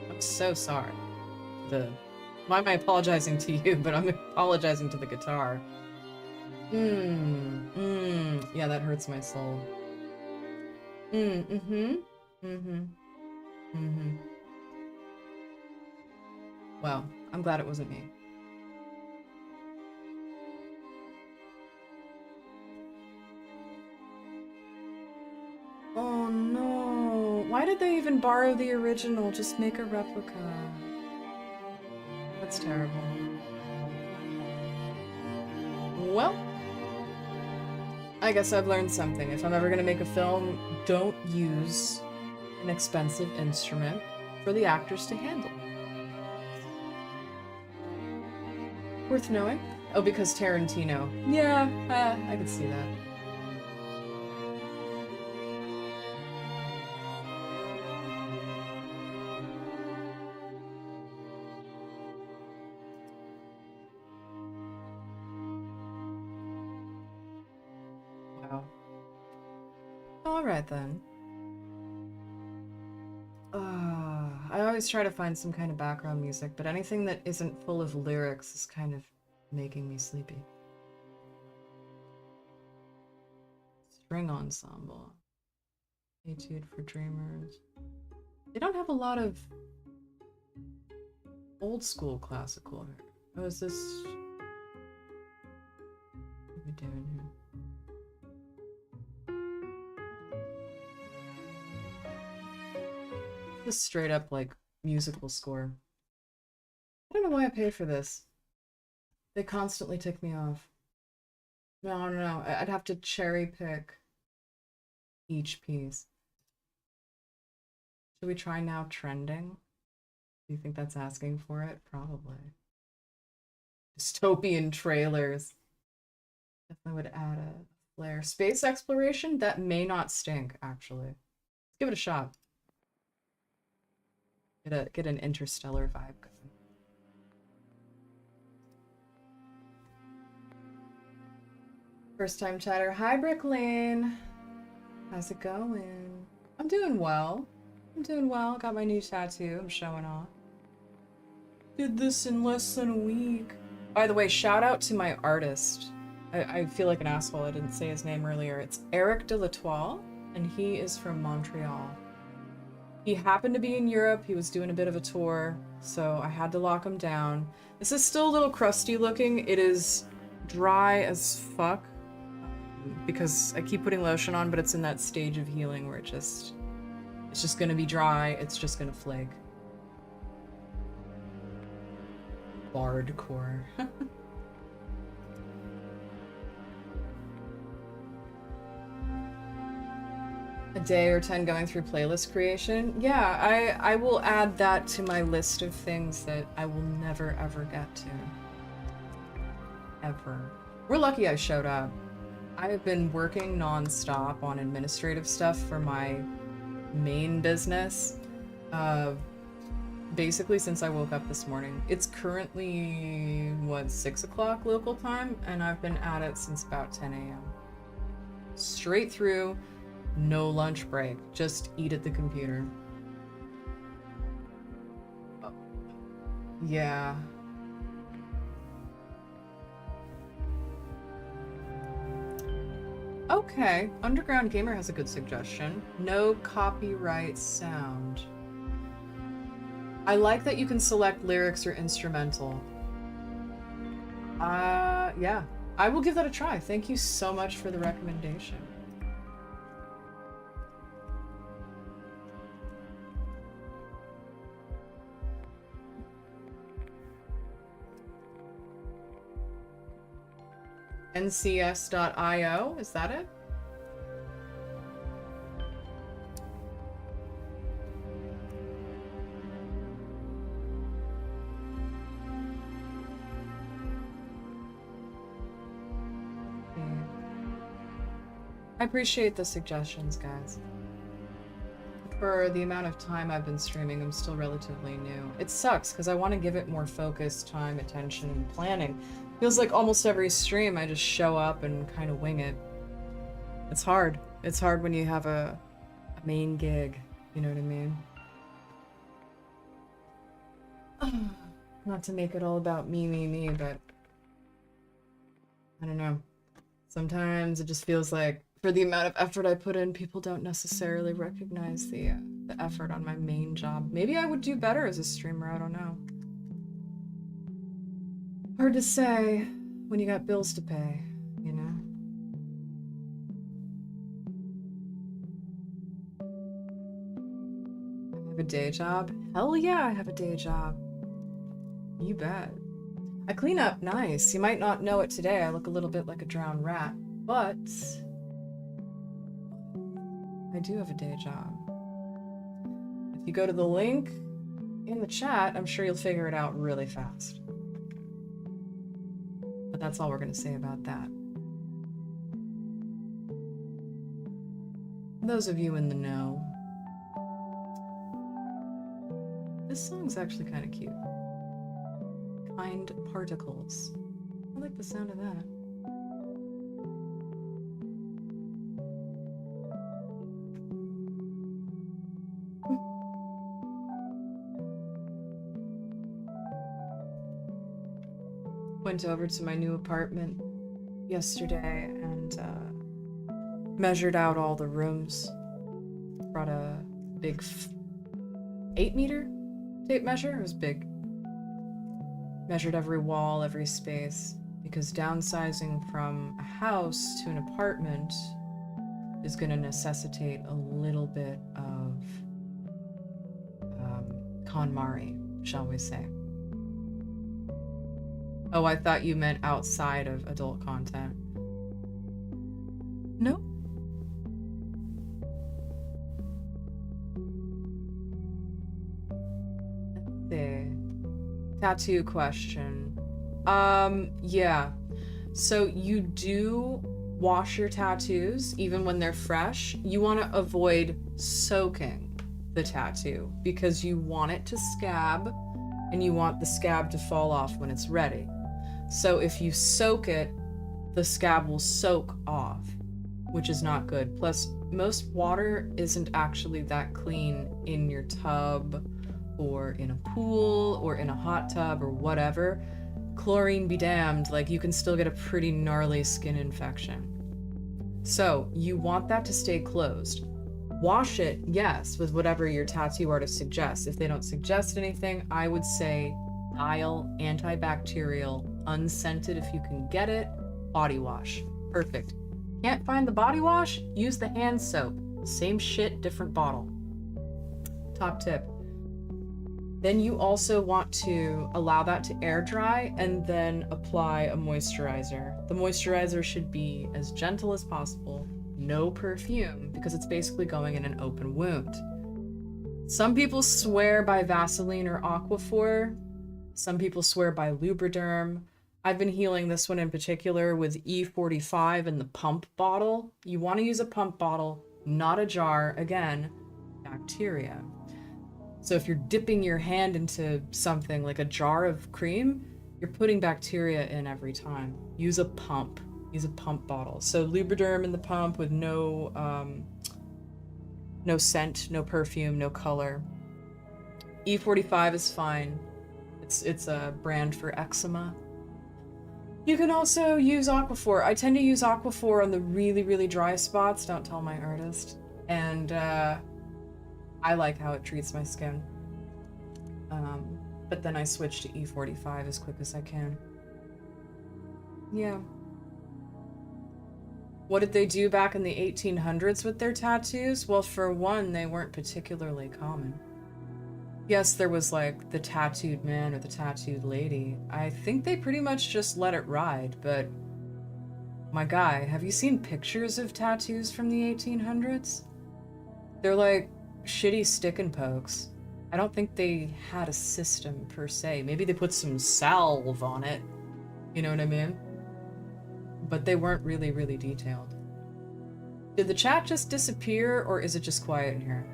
I'm so sorry. Why am I apologizing to you, but I'm apologizing to the guitar. Yeah, that hurts my soul. Well, I'm glad it wasn't me. Oh no. Why did they even borrow the original? Just make a replica. That's terrible. Well, I guess I've learned something. If I'm ever gonna make a film, don't use an expensive instrument for the actors to handle. Worth knowing? Oh, because Tarantino. Yeah, I could see that. Alright then. I always try to find some kind of background music, but anything that isn't full of lyrics is kind of making me sleepy. String ensemble. Etude for Dreamers. They don't have a lot of old school classical. Oh, is this... What are we doing here? This straight up, like, musical score. I don't know why I paid for this. They constantly tick me off. No. I'd have to cherry pick each piece. Should we try now trending? Do you think that's asking for it? Probably. Dystopian trailers. Definitely would add a flair. Space exploration? That may not stink, actually. Let's give it a shot. Get an interstellar vibe going. First time chatter. Hi, Brick Lane. How's it going? I'm doing well. Got my new tattoo. I'm showing off. Did this in less than a week. By the way, shout out to my artist. I feel like an asshole. I didn't say his name earlier. It's Eric de l'Etoile, and he is from Montreal. He happened to be in Europe. He was doing a bit of a tour, so I had to lock him down. This is still a little crusty looking. It is dry as fuck because I keep putting lotion on, but it's in that stage of healing where it's just gonna be dry. It's just gonna flake. Bardcore. A day or 10 going through playlist creation. Yeah, I will add that to my list of things that I will never ever get to. Ever. We're lucky I showed up. I have been working non-stop on administrative stuff for my main business. Basically since I woke up this morning. It's currently, what, 6 o'clock local time? And I've been at it since about 10 a.m. Straight through. No lunch break. Just eat at the computer. Oh. Yeah. Okay. Underground Gamer has a good suggestion. No copyright sound. I like that you can select lyrics or instrumental. Yeah. I will give that a try. Thank you so much for the recommendation. ncs.io, is that it? I appreciate the suggestions, guys. For the amount of time I've been streaming, I'm still relatively new. It sucks, because I want to give it more focus, time, attention, and planning. Feels like almost every stream I just show up and kind of wing it. It's hard. It's hard when you have a main gig, you know what I mean? Not to make it all about me, but I don't know. Sometimes it just feels like for the amount of effort I put in, people don't necessarily recognize the effort on my main job. Maybe I would do better as a streamer, I don't know. Hard to say when you got bills to pay, you know? I have a day job? Hell yeah, I have a day job. You bet. I clean up nice. You might not know it today. I look a little bit like a drowned rat, but I do have a day job. If you go to the link in the chat, I'm sure you'll figure it out really fast. But that's all we're gonna say about that. Those of you in the know. This song's actually kind of cute. Kind Particles. I like the sound of that. Went over to my new apartment yesterday and measured out all the rooms. Brought a big 8-meter tape measure. It was big. Measured every wall, every space, because downsizing from a house to an apartment is going to necessitate a little bit of KonMari, shall we say. Oh, I thought you meant outside of adult content. No. Let's see. Tattoo question. Yeah. So you do wash your tattoos even when they're fresh. You want to avoid soaking the tattoo because you want it to scab and you want the scab to fall off when it's ready. So if you soak it, the scab will soak off, which is not good. Plus, most water isn't actually that clean in your tub or in a pool or in a hot tub or whatever. Chlorine be damned, like you can still get a pretty gnarly skin infection. So you want that to stay closed. Wash it, yes, with whatever your tattoo artist suggests. If they don't suggest anything, I would say dial, antibacterial, unscented if you can get it, body wash. Perfect. Can't find the body wash? Use the hand soap. Same shit, different bottle. Top tip. Then you also want to allow that to air dry and then apply a moisturizer. The moisturizer should be as gentle as possible, no perfume, because it's basically going in an open wound. Some people swear by Vaseline or Aquaphor. Some people swear by Lubriderm. I've been healing this one in particular with E45 in the pump bottle. You want to use a pump bottle, not a jar. Again, bacteria. So if you're dipping your hand into something like a jar of cream, you're putting bacteria in every time. Use a pump. Use a pump bottle. So Lubriderm in the pump with no scent, no perfume, no color. E45 is fine. It's a brand for eczema. You can also use Aquaphor. I tend to use Aquaphor on the really, really dry spots. Don't tell my artist. And I like how it treats my skin. But then I switch to E45 as quick as I can. Yeah. What did they do back in the 1800s with their tattoos? Well, for one, they weren't particularly common. Yes, there was like the tattooed man or the tattooed lady. I think they pretty much just let it ride, but My guy, have you seen pictures of tattoos from the 1800s? They're like shitty stick and pokes. I don't think they had a system per se. Maybe they put some salve on it. You know what I mean? But they weren't really, really detailed. Did the chat just disappear, or is it just quiet in here?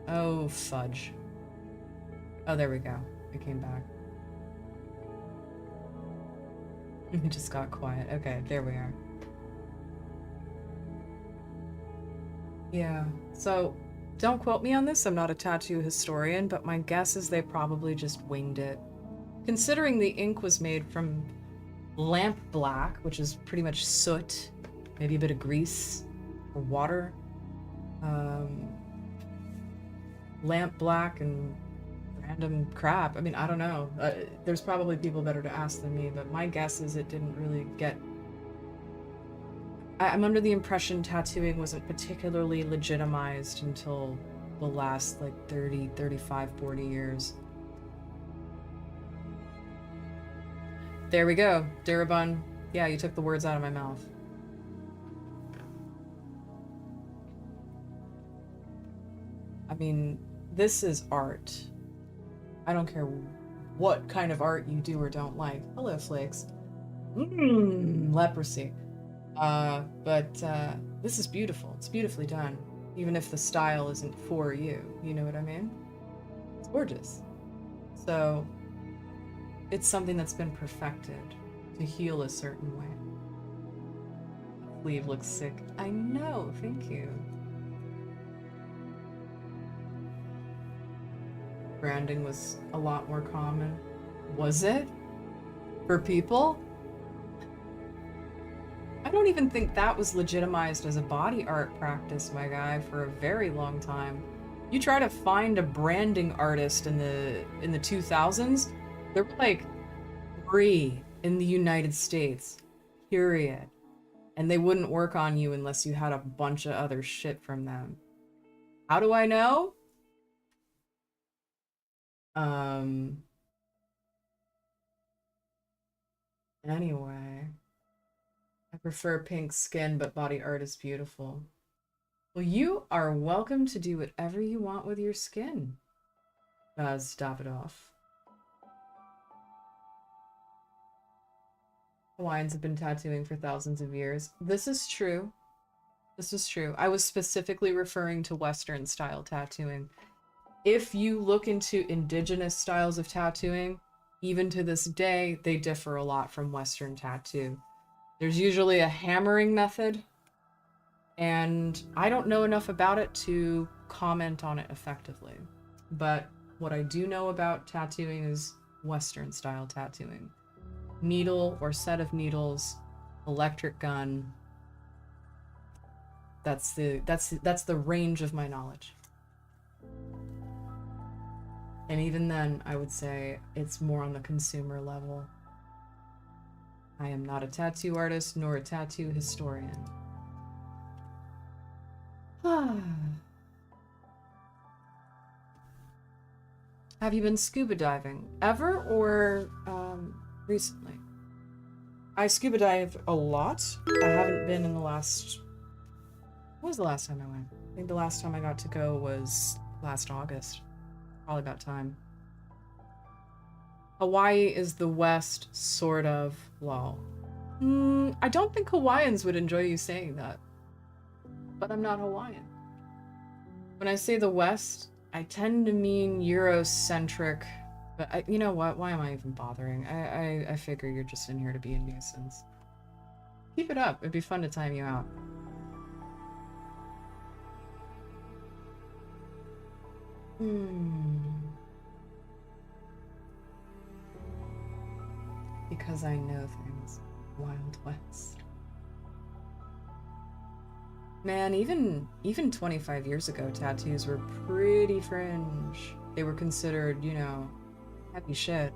Oh, fudge. Oh, there we go. It came back. It just got quiet. Okay, there we are. Yeah, so don't quote me on this. I'm not a tattoo historian, but my guess is they probably just winged it. Considering the ink was made from lamp black, which is pretty much soot, maybe a bit of grease or water. Lamp black and random crap. I mean, I don't know. There's probably people better to ask than me, but my guess is it didn't really get... I'm under the impression tattooing wasn't particularly legitimized until the last, like, 30, 35, 40 years. There we go. Darabun. Yeah, you took the words out of my mouth. I mean, this is art. I don't care what kind of art you do or don't like. Hello, Flakes. Leprosy. But this is beautiful. It's beautifully done. Even if the style isn't for you. You know what I mean? It's gorgeous. So, it's something that's been perfected to heal a certain way. The sleeve looks sick. I know, thank you. Branding was a lot more common. Was it? For people? I don't even think that was legitimized as a body art practice, my guy, for a very long time. You try to find a branding artist in the 2000s, there were like 3 in the United States, period. And they wouldn't work on you unless you had a bunch of other shit from them. How do I know? Anyway. I prefer pink skin, but body art is beautiful. Well, you are welcome to do whatever you want with your skin, Baz Davidoff. Hawaiians have been tattooing for thousands of years. This is true. This is true. I was specifically referring to Western style tattooing. If you look into indigenous styles of tattooing, even to this day, they differ a lot from Western tattoo. There's usually a hammering method, and I don't know enough about it to comment on it effectively. But what I do know about tattooing is Western style tattooing. Needle or set of needles, electric gun. That's the range of my knowledge. And even then, I would say it's more on the consumer level. I am not a tattoo artist nor a tattoo historian. Have you been scuba diving ever or recently? I scuba dive a lot. I haven't been in the last... When was the last time I went? I think the last time I got to go was last August. Probably about time. Hawaii is the West, sort of. Lol. I don't think Hawaiians would enjoy you saying that. But I'm not Hawaiian. When I say the West, I tend to mean Eurocentric. But you know what? Why am I even bothering? I figure you're just in here to be a nuisance. Keep it up. It'd be fun to time you out. Because I know things. Wild West. Man, even 25 years ago, tattoos were pretty fringe. They were considered, you know, heavy shit.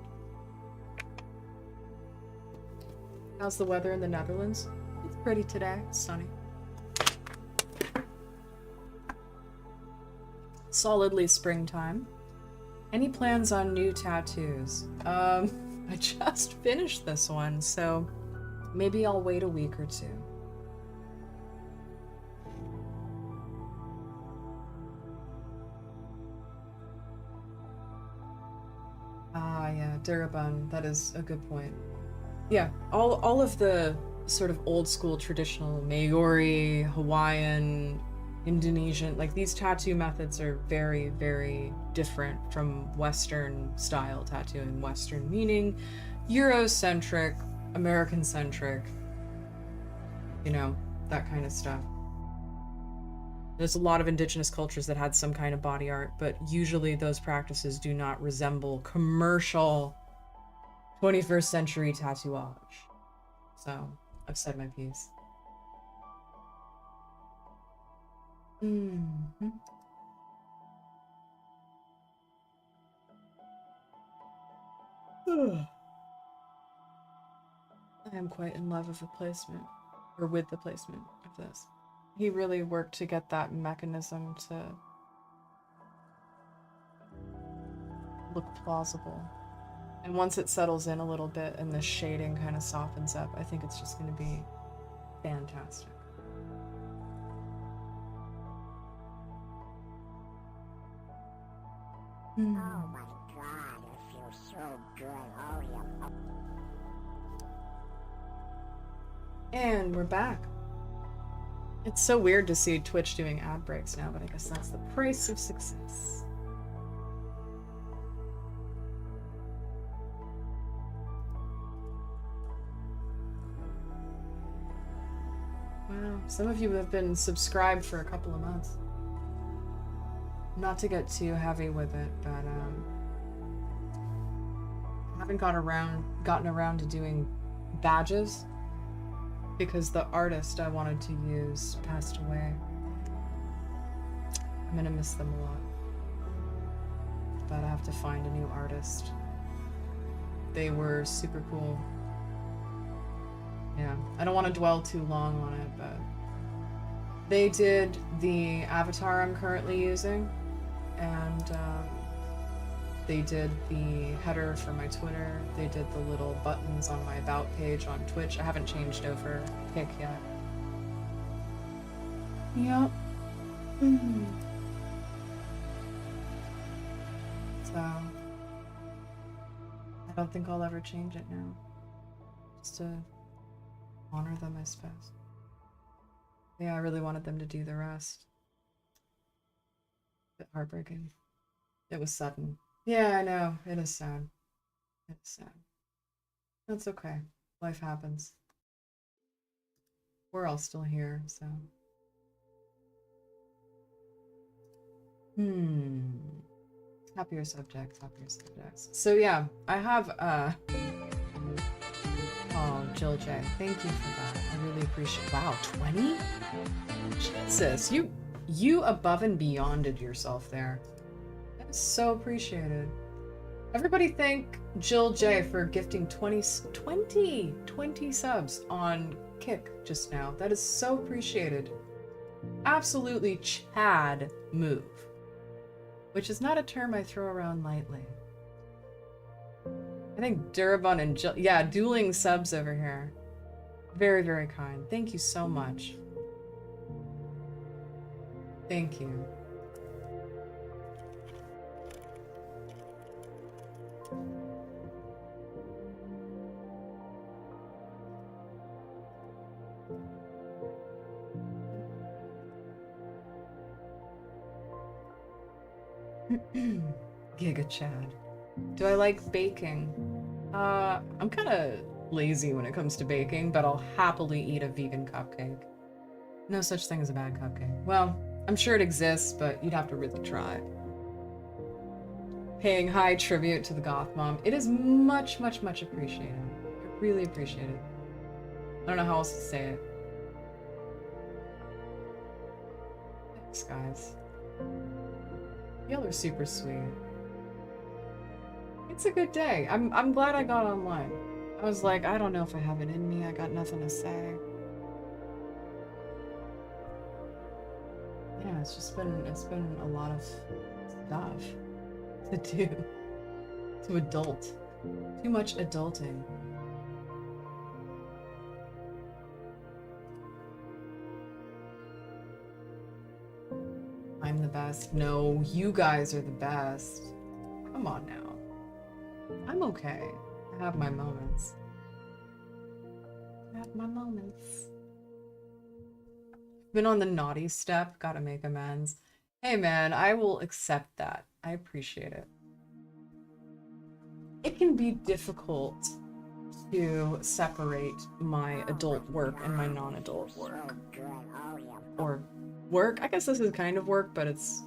How's the weather in the Netherlands? It's pretty today. It's sunny. Solidly springtime. Any plans on new tattoos? I just finished this one, so maybe I'll wait a week or two. Ah, yeah, Durabun. That is a good point. Yeah, all of the sort of old school traditional Maori, Hawaiian, Indonesian, like these tattoo methods are very, very different from Western style tattooing. Western meaning Eurocentric, American centric, you know, that kind of stuff. There's a lot of indigenous cultures that had some kind of body art, but usually those practices do not resemble commercial 21st century tattooage. So, I've said my piece. Mm-hmm. I am quite in love with the placement, or with the placement of this. He really worked to get that mechanism to look plausible. And once it settles in a little bit and the shading kind of softens up, I think it's just going to be fantastic. Oh my god, it feels so good. Oh yeah. And we're back. It's so weird to see Twitch doing ad breaks now, but I guess that's the price of success. Wow, some of you have been subscribed for a couple of months. Not to get too heavy with it, but I haven't gotten around to doing badges because the artist I wanted to use passed away. I'm gonna miss them a lot, but I have to find a new artist. They were super cool. Yeah, I don't want to dwell too long on it, but they did the avatar I'm currently using, and they did the header for my Twitter. They did the little buttons on my about page on Twitch. I haven't changed over pic yet. Yep. So I don't think I'll ever change it now. Just to honor them, I suppose. Yeah, I really wanted them to do the rest. A bit heartbreaking. It was sudden. Yeah, I know. It is sad. It's sad. That's okay. Life happens. We're all still here, so. Happier subjects, happier subjects. So yeah, I have oh, Jill J, thank you for that. I really appreciate. Wow, 20? Jesus, you above and beyonded yourself there. That is so appreciated. Everybody thank Jill J for gifting 20 subs on Kick just now. That is so appreciated. Absolutely Chad move. Which is not a term I throw around lightly. I think Durabun and Jill, yeah, dueling subs over here. Very, very kind. Thank you so much. Thank you. Giga Chad. Do I like baking? I'm kind of lazy when it comes to baking, but I'll happily eat a vegan cupcake. No such thing as a bad cupcake. Well, I'm sure it exists, but you'd have to really try. Paying high tribute to the Goth Mom. It is much, much, much appreciated. I really appreciate it. I don't know how else to say it. Thanks, guys. Y'all are super sweet. It's a good day. I'm glad I got online. I was like, I don't know if I have it in me. I got nothing to say. Yeah, it's been a lot of stuff to do. To adult. Too much adulting. I'm the best. No, you guys are the best. Come on now. I'm okay. I have my moments. I have my moments. Been on the naughty step, gotta make amends. Hey man, I will accept that. I appreciate it. It can be difficult to separate my adult work and my non-adult work. Or work? I guess this is kind of work, but it's...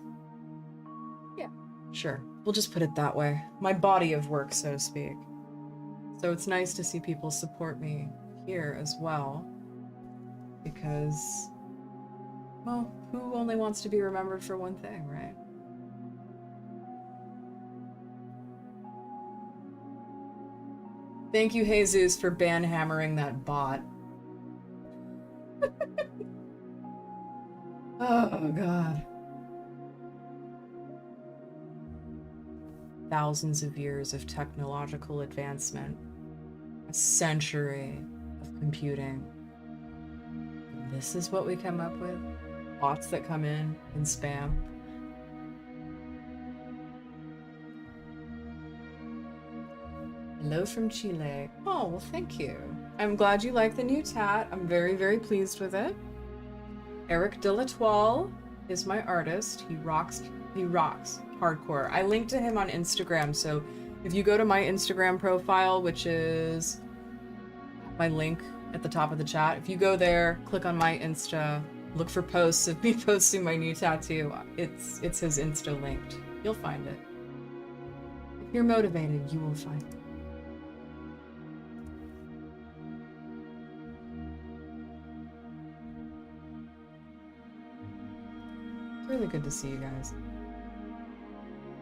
yeah, sure. We'll just put it that way. My body of work, so to speak. So it's nice to see people support me here as well. Because, well, who only wants to be remembered for one thing, right? Thank you, Jesus, for ban-hammering that bot. Oh, God. Thousands of years of technological advancement. A century of computing. This is what we come up with? Bots that come in and spam. Hello from Chile. Oh, well, thank you. I'm glad you like the new tat. I'm very, very pleased with it. Eric de la Toile is my artist. He rocks hardcore. I linked to him on Instagram, so if you go to my Instagram profile, which is my link at the top of the chat, if you go there, click on my Insta, look for posts of me posting my new tattoo, it's his Insta linked. You'll find it. If you're motivated, you will find it. It's really good to see you guys.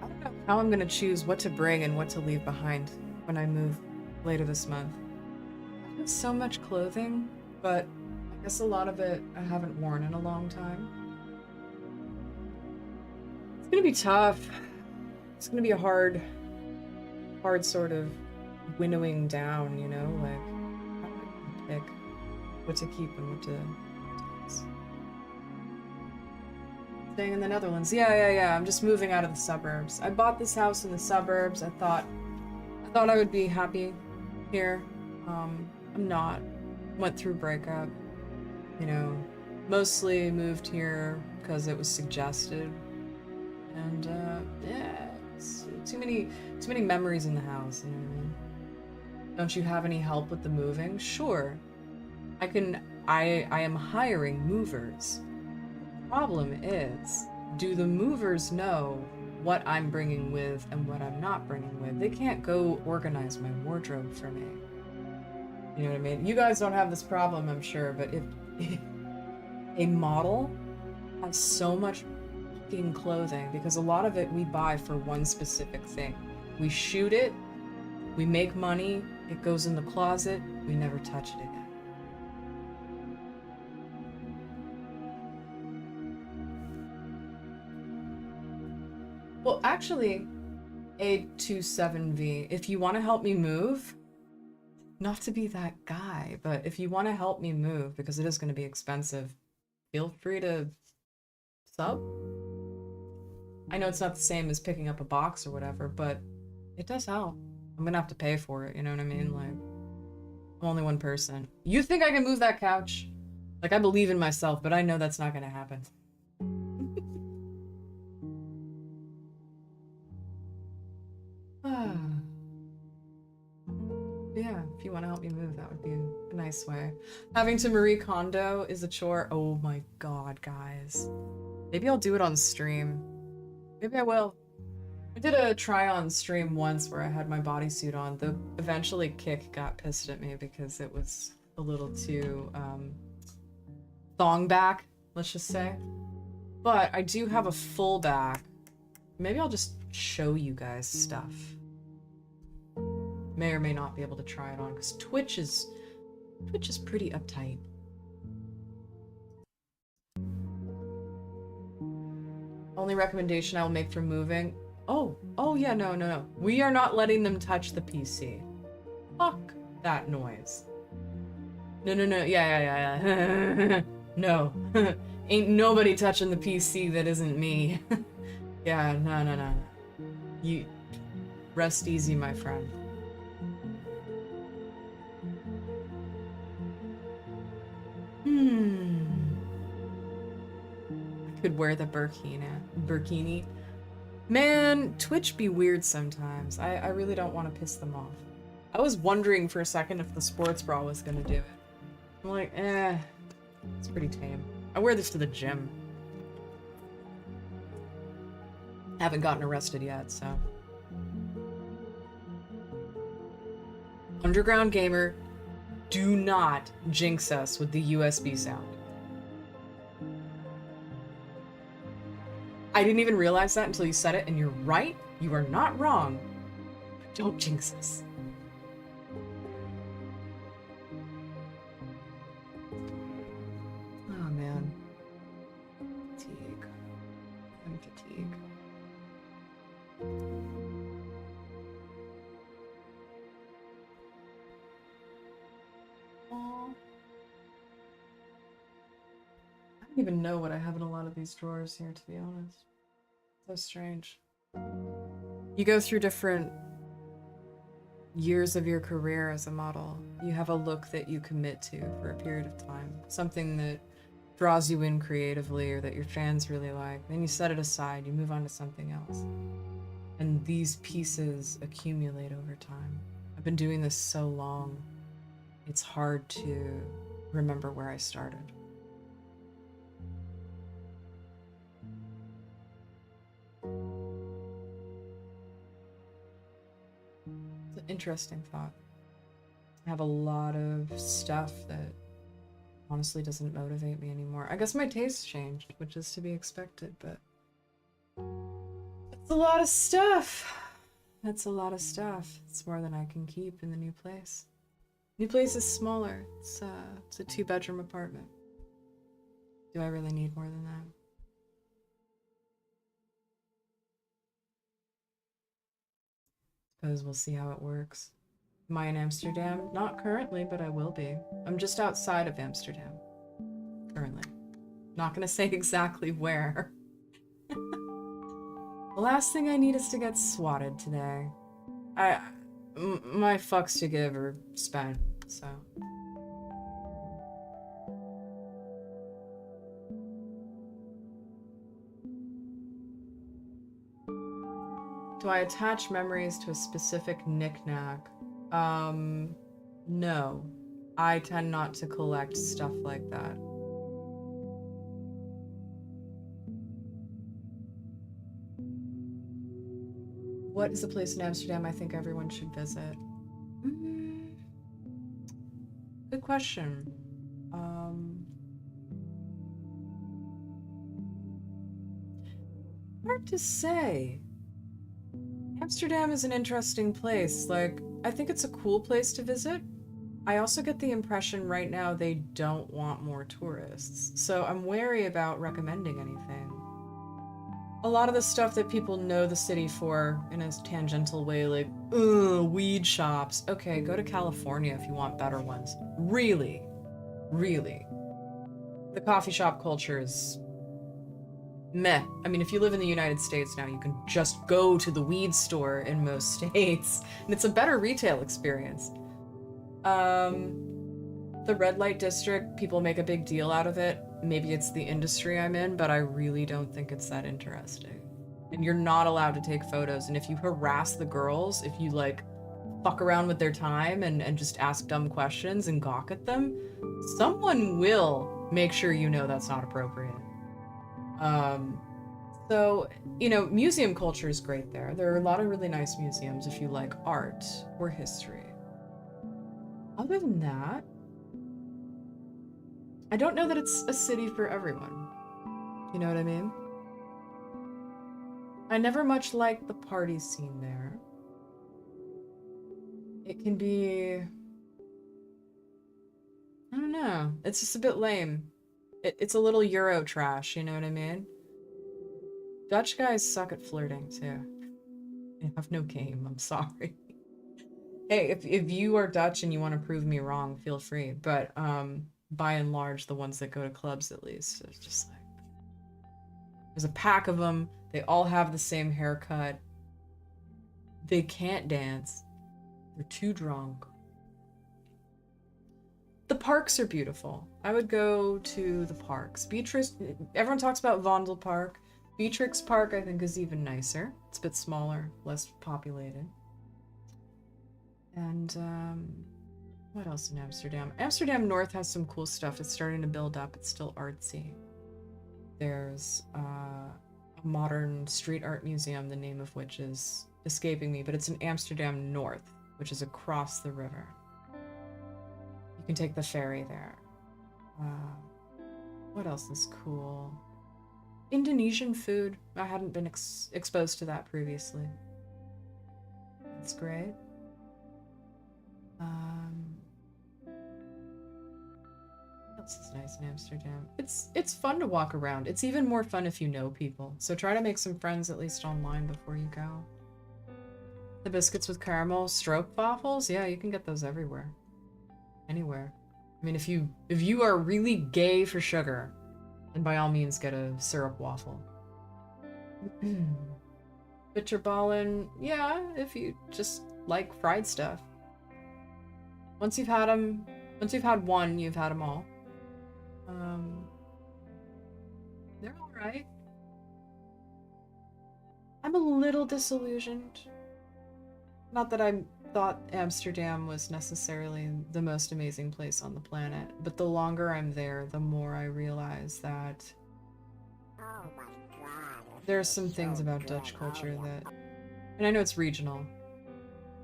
I don't know how I'm gonna choose what to bring and what to leave behind when I move later this month. I have so much clothing, but I guess a lot of it I haven't worn in a long time. It's gonna be tough. It's gonna be a hard sort of winnowing down, you know, like how do I pick what to keep and what to toss. Staying in the Netherlands. Yeah. I'm just moving out of the suburbs. I bought this house in the suburbs. I thought I would be happy here. I'm not. Went through breakup. You know, mostly moved here because it was suggested. And yeah, it's too many memories in the house, you know what I mean? Don't you have any help with the moving? Sure. I am hiring movers. Problem is, do the movers know what I'm bringing with and what I'm not bringing with? They can't go organize my wardrobe for me. You know what I mean? You guys don't have this problem, I'm sure, but if a model has so much fucking clothing, because a lot of it we buy for one specific thing. We shoot it, we make money, it goes in the closet, we never touch it again. Well, actually, A27V, if you want to help me move, not to be that guy, but if you want to help me move, because it is going to be expensive, feel free to sub. I know it's not the same as picking up a box or whatever, but it does help. I'm going to have to pay for it, you know what I mean? Like, I'm only one person. You think I can move that couch? Like, I believe in myself, but I know that's not going to happen. Yeah, if you want to help me move, that would be a nice way. Having to Marie Kondo is a chore. Oh my god, guys. Maybe I'll do it on stream. Maybe I will. I did a try-on stream once where I had my bodysuit on. The eventually Kik got pissed at me because it was a little too thong back, let's just say. But I do have a full back. Maybe I'll just show you guys stuff. May or may not be able to try it on, because Twitch is pretty uptight. Only recommendation I will make for moving, Oh yeah, no. We are not letting them touch the PC. Fuck that noise. No, yeah. No. Ain't nobody touching the PC that isn't me. Yeah, no. You rest easy, my friend. I could wear the burkini. Man, Twitch be weird sometimes. I really don't want to piss them off. I was wondering for a second if the sports bra was gonna do it. I'm like, it's pretty tame. I wear this to the gym. Haven't gotten arrested yet, so. Underground Gamer, do not jinx us with the USB sound. I didn't even realize that until you said it, and you're right. You are not wrong. But don't jinx us. Oh, man. Fatigue. I'm fatigue. Aww. I don't even know what I have in a lot of these drawers here, to be honest. So strange. You go through different years of your career as a model. You have a look that you commit to for a period of time. Something that draws you in creatively or that your fans really like. Then you set it aside, you move on to something else. And these pieces accumulate over time. I've been doing this so long, it's hard to remember where I started. It's an interesting thought. I have a lot of stuff that honestly doesn't motivate me anymore. I guess my taste changed, which is to be expected, but it's a lot of stuff. That's a lot of stuff. It's more than I can keep in the new place. New place is smaller. It's a 2-bedroom apartment. Do I really need more than that? Suppose we'll see how it works. Am I in Amsterdam? Not currently, but I will be. I'm just outside of Amsterdam. Currently. Not gonna say exactly where. The last thing I need is to get swatted today. My fucks to give are spent, so. Do I attach memories to a specific knick-knack? No. I tend not to collect stuff like that. What is a place in Amsterdam I think everyone should visit? Good question. Hard to say. Amsterdam is an interesting place. Like, I think it's a cool place to visit. I also get the impression right now they don't want more tourists, so I'm wary about recommending anything. A lot of the stuff that people know the city for in a tangential way, like, weed shops. Okay, go to California if you want better ones. Really. The coffee shop culture is meh. I mean, if you live in the United States now, you can just go to the weed store in most states, and it's a better retail experience. The red light district, people make a big deal out of it. Maybe it's the industry I'm in, but I really don't think it's that interesting. And you're not allowed to take photos, and if you harass the girls, if you, like, fuck around with their time and just ask dumb questions and gawk at them, someone will make sure you know that's not appropriate. So, you know, museum culture is great there. There are a lot of really nice museums if you like art or history. Other than that, I don't know that it's a city for everyone. You know what I mean? I never much liked the party scene there. It can be... I don't know. It's just a bit lame. It's a little Euro trash, you know what I mean? Dutch guys suck at flirting, too. I have no game, I'm sorry. Hey, if you are Dutch and you want to prove me wrong, feel free. But by and large, the ones that go to clubs at least, it's just like there's a pack of them. They all have the same haircut. They can't dance. They're too drunk. The parks are beautiful. I would go to the parks. Beatrice, everyone talks about Vondel Park. Beatrix Park, I think, is even nicer. It's a bit smaller, less populated. And, what else in Amsterdam? Amsterdam North has some cool stuff. It's starting to build up. It's still artsy. There's, a modern street art museum, the name of which is escaping me, but it's in Amsterdam North, which is across the river. You can take the ferry there. What else is cool? Indonesian food. I hadn't been exposed to that previously. That's great. What else is nice in Amsterdam? It's fun to walk around. It's even more fun if you know people. So try to make some friends at least online before you go. The biscuits with caramel, stroopwafels, yeah, you can get those everywhere. Anywhere. I mean, if you are really gay for sugar, then by all means get a syrup waffle. Bitterballen, yeah, if you just like fried stuff. Once you've had one, you've had them all. They're alright. I'm a little disillusioned. Not that I thought Amsterdam was necessarily the most amazing place on the planet, but the longer I'm there, the more I realize that Oh my god. there are some things about Dutch culture that, and I know it's regional,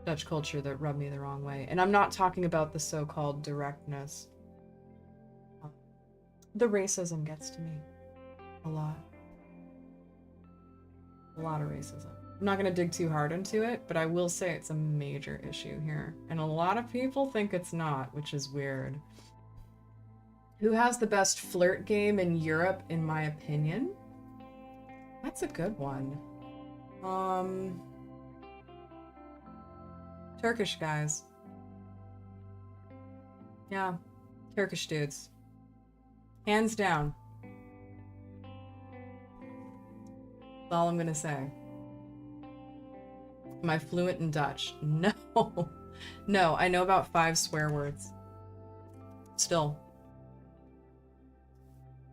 Dutch culture that rub me the wrong way. And I'm not talking about the so-called directness. The racism gets to me. A lot. A lot of racism. I'm not gonna dig too hard into it, but I will say it's a major issue here. And a lot of people think it's not, which is weird. Who has the best flirt game in Europe, in my opinion? That's a good one. Turkish guys. Yeah, Turkish dudes. Hands down. That's all I'm gonna say. Am I fluent in Dutch? No. No, I know about 5 swear words. Still.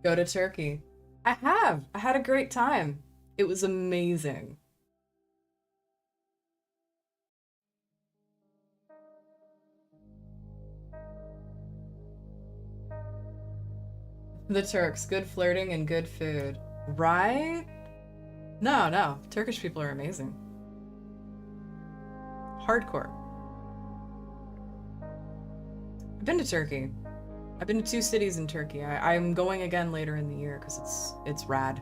Go to Turkey. I have. I had a great time. It was amazing. The Turks. Good flirting and good food. Right? No. Turkish people are amazing. Hardcore. I've been to Turkey. I've been to 2 cities in Turkey. I'm going again later in the year because it's rad.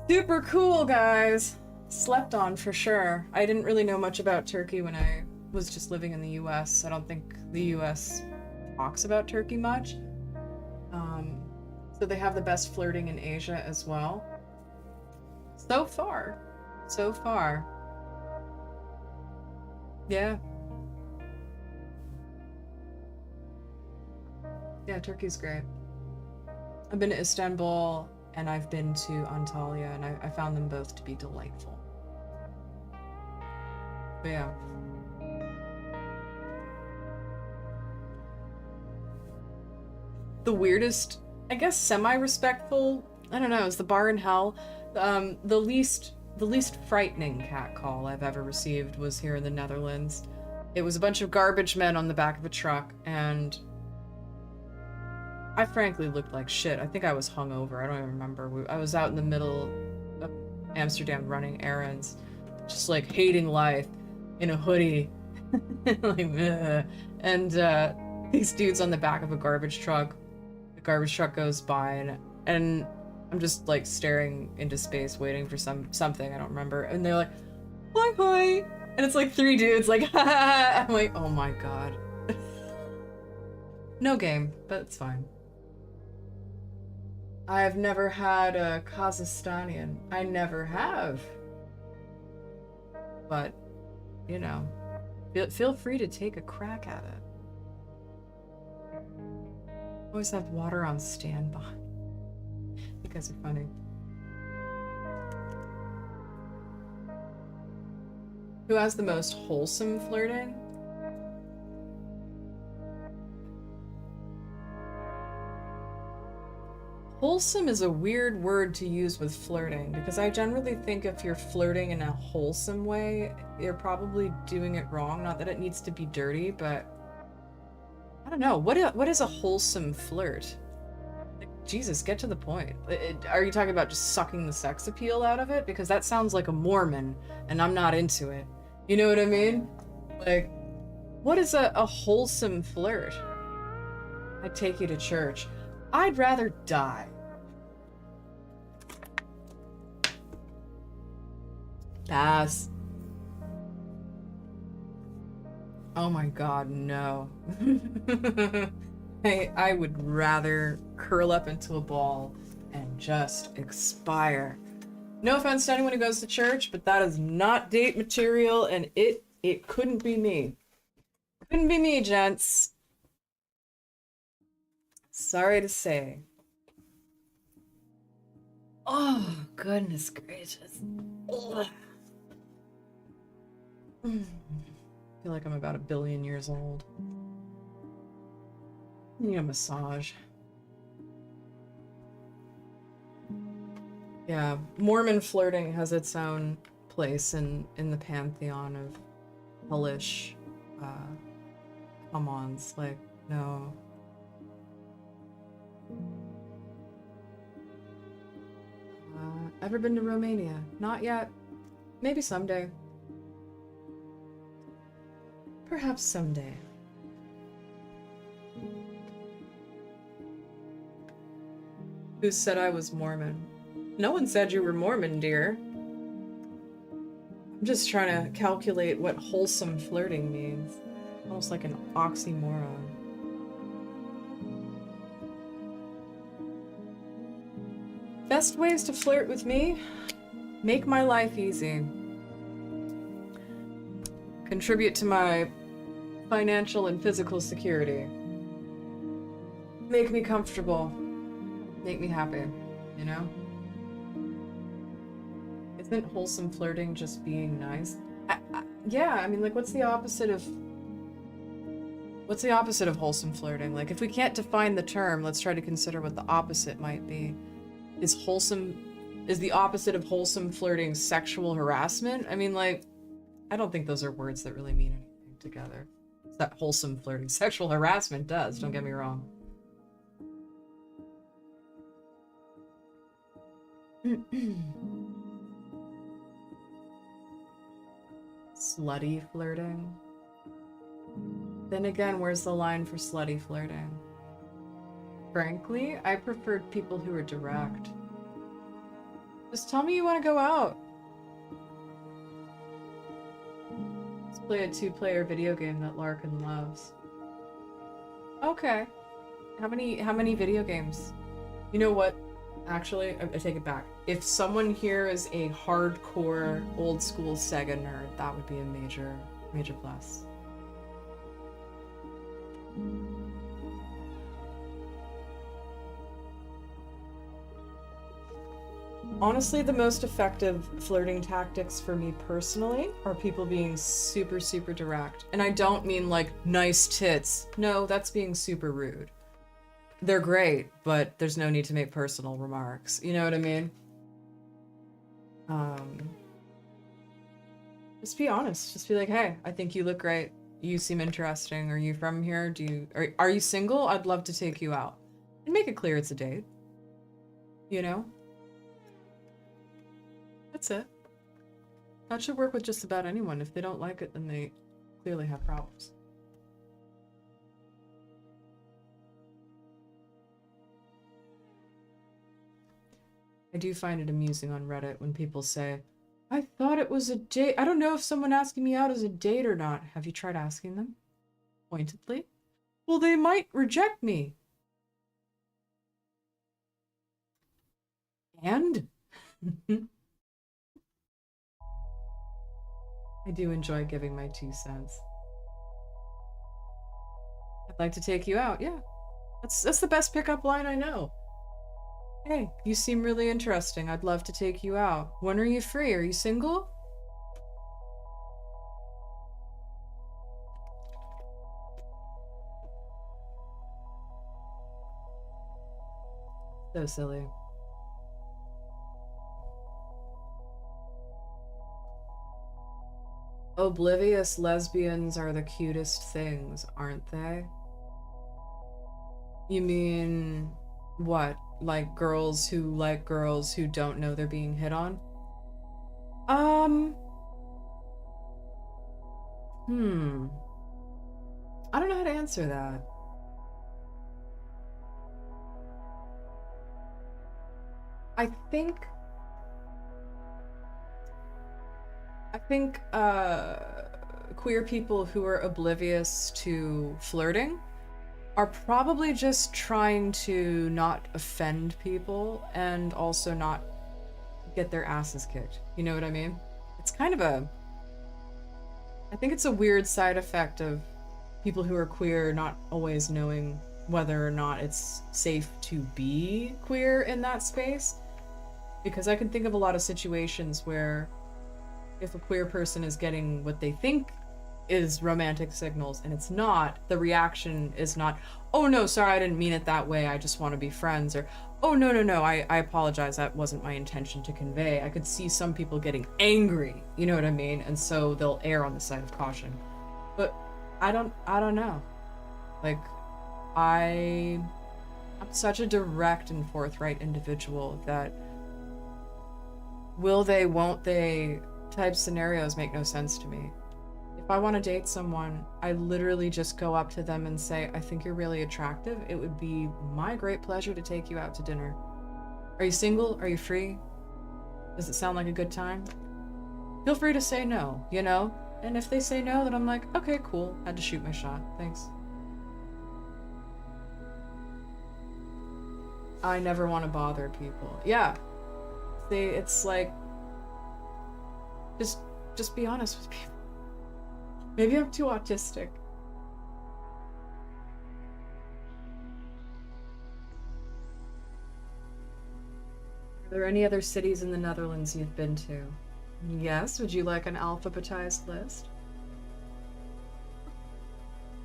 Super cool, guys. Slept on for sure. I didn't really know much about Turkey when I was just living in the US. I don't think the US talks about Turkey much. So they have the best flirting in Asia as well. So far. Yeah. Yeah, Turkey's great. I've been to Istanbul and I've been to Antalya, and I found them both to be delightful. But yeah. The weirdest, I guess semi-respectful, I don't know, is the bar in hell. The least frightening catcall I've ever received was here in the Netherlands. It was a bunch of garbage men on the back of a truck, and I frankly looked like shit. I think I was hungover. I don't even remember. I was out in the middle of Amsterdam running errands, just like hating life in a hoodie. Like, ugh. And these dudes on the back of a garbage truck. The garbage truck goes by, and I'm just like staring into space, waiting for something. I don't remember. And they're like, "Hi, hi," and it's like 3 dudes, like, ha ha. I'm like, oh my god. No game, but it's fine. I have never had a Kazakhstanian. I never have. But, you know, feel free to take a crack at it. Always have water on standby. You guys are funny. Who has the most wholesome flirting? Wholesome is a weird word to use with flirting, because I generally think if you're flirting in a wholesome way, you're probably doing it wrong. Not that it needs to be dirty, but I don't know. What is a wholesome flirt? Like, Jesus, get to the point. Are you talking about just sucking the sex appeal out of it? Because that sounds like a Mormon, and I'm not into it. You know what I mean? Like, what is a wholesome flirt? I'd take you to church. I'd rather die. Pass. Oh my god, no. I would rather curl up into a ball and just expire. No offense to anyone who goes to church, but that is not date material, and it couldn't be me. Couldn't be me, gents. Sorry to say. Oh, goodness gracious. Ugh. I feel like I'm about 1 billion years old. I need a massage. Yeah, Mormon flirting has its own place in the pantheon of hellish come-ons. Like, no. Ever been to Romania? Not yet. Maybe someday. Perhaps someday. Who said I was Mormon? No one said you were Mormon, dear. I'm just trying to calculate what wholesome flirting means. Almost like an oxymoron. Best ways to flirt with me? Make my life easy. Contribute to my financial and physical security. Make me comfortable. Make me happy, you know? Isn't wholesome flirting just being nice? Yeah, I mean, like, what's the opposite of wholesome flirting? Like, if we can't define the term, let's try to consider what the opposite might be. Is the opposite of wholesome flirting sexual harassment? I mean, like, I don't think those are words that really mean anything together. It's that wholesome flirting. Sexual harassment does, don't get me wrong. Slutty flirting? Then again, where's the line for slutty flirting? Frankly, I preferred people who were direct. Just tell me you want to go out. Let's play a 2-player video game that Larkin loves. Okay. How many video games? You know what? Actually, I take it back. If someone here is a hardcore old school Sega nerd, that would be a major plus. Honestly, the most effective flirting tactics for me personally are people being super, super direct. And I don't mean like nice tits. No, that's being super rude. They're great, but there's no need to make personal remarks. You know what I mean? Just be honest. Just be like, hey, I think you look great. You seem interesting. Are you from here? Are you single? I'd love to take you out. And make it clear it's a date. You know? That's it. That should work with just about anyone. If they don't like it, then they clearly have problems. I do find it amusing on Reddit when people say, I thought it was a date. I don't know if someone asking me out is a date or not. Have you tried asking them? Pointedly? Well, they might reject me. And? I do enjoy giving my 2 cents. I'd like to take you out. Yeah. That's the best pickup line I know. Hey, you seem really interesting. I'd love to take you out. When are you free? Are you single? So silly. Oblivious lesbians are the cutest things, aren't they? You mean what? Like girls who don't know they're being hit on? Um, I don't know how to answer that. I think queer people who are oblivious to flirting are probably just trying to not offend people and also not get their asses kicked. You know what I mean? It's kind of I think it's a weird side effect of people who are queer not always knowing whether or not it's safe to be queer in that space. Because I can think of a lot of situations where if a queer person is getting what they think is romantic signals and it's not, the reaction is not, oh no, sorry, I didn't mean it that way, I just want to be friends, or oh no, I apologize, that wasn't my intention to convey. I could see some people getting angry, you know what I mean? And so they'll err on the side of caution. But I don't know. Like, I'm such a direct and forthright individual that will they, won't they type scenarios make no sense to me. If I want to date someone, I literally just go up to them and say, I think you're really attractive. It would be my great pleasure to take you out to dinner. Are you single? Are you free? Does it sound like a good time? Feel free to say no, you know? And if they say no, then I'm like, okay, cool. Had to shoot my shot. Thanks. I never want to bother people. Yeah. See, it's like, just be honest with people. Maybe I'm too autistic. Are there any other cities in the Netherlands you've been to? Yes, would you like an alphabetized list?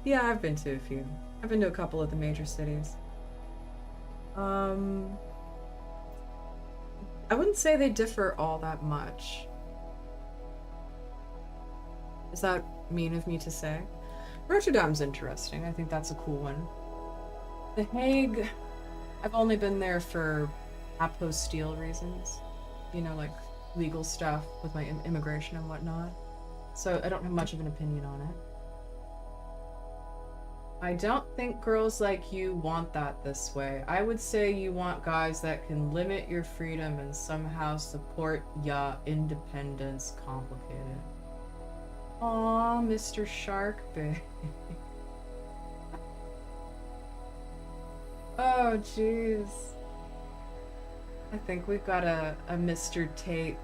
Yeah, I've been to a few. I've been to a couple of the major cities. I wouldn't say they differ all that much. Is that mean of me to say? Rotterdam's interesting. I think that's a cool one. The Hague, I've only been there for apostille reasons. You know, like legal stuff with my immigration and whatnot. So I don't have much of an opinion on it. I don't think girls like you want that this way. I would say you want guys that can limit your freedom and somehow support ya independence. Complicated. Aw, Mr. Shark Babe. Oh, jeez. I think we've got a Mr. Tate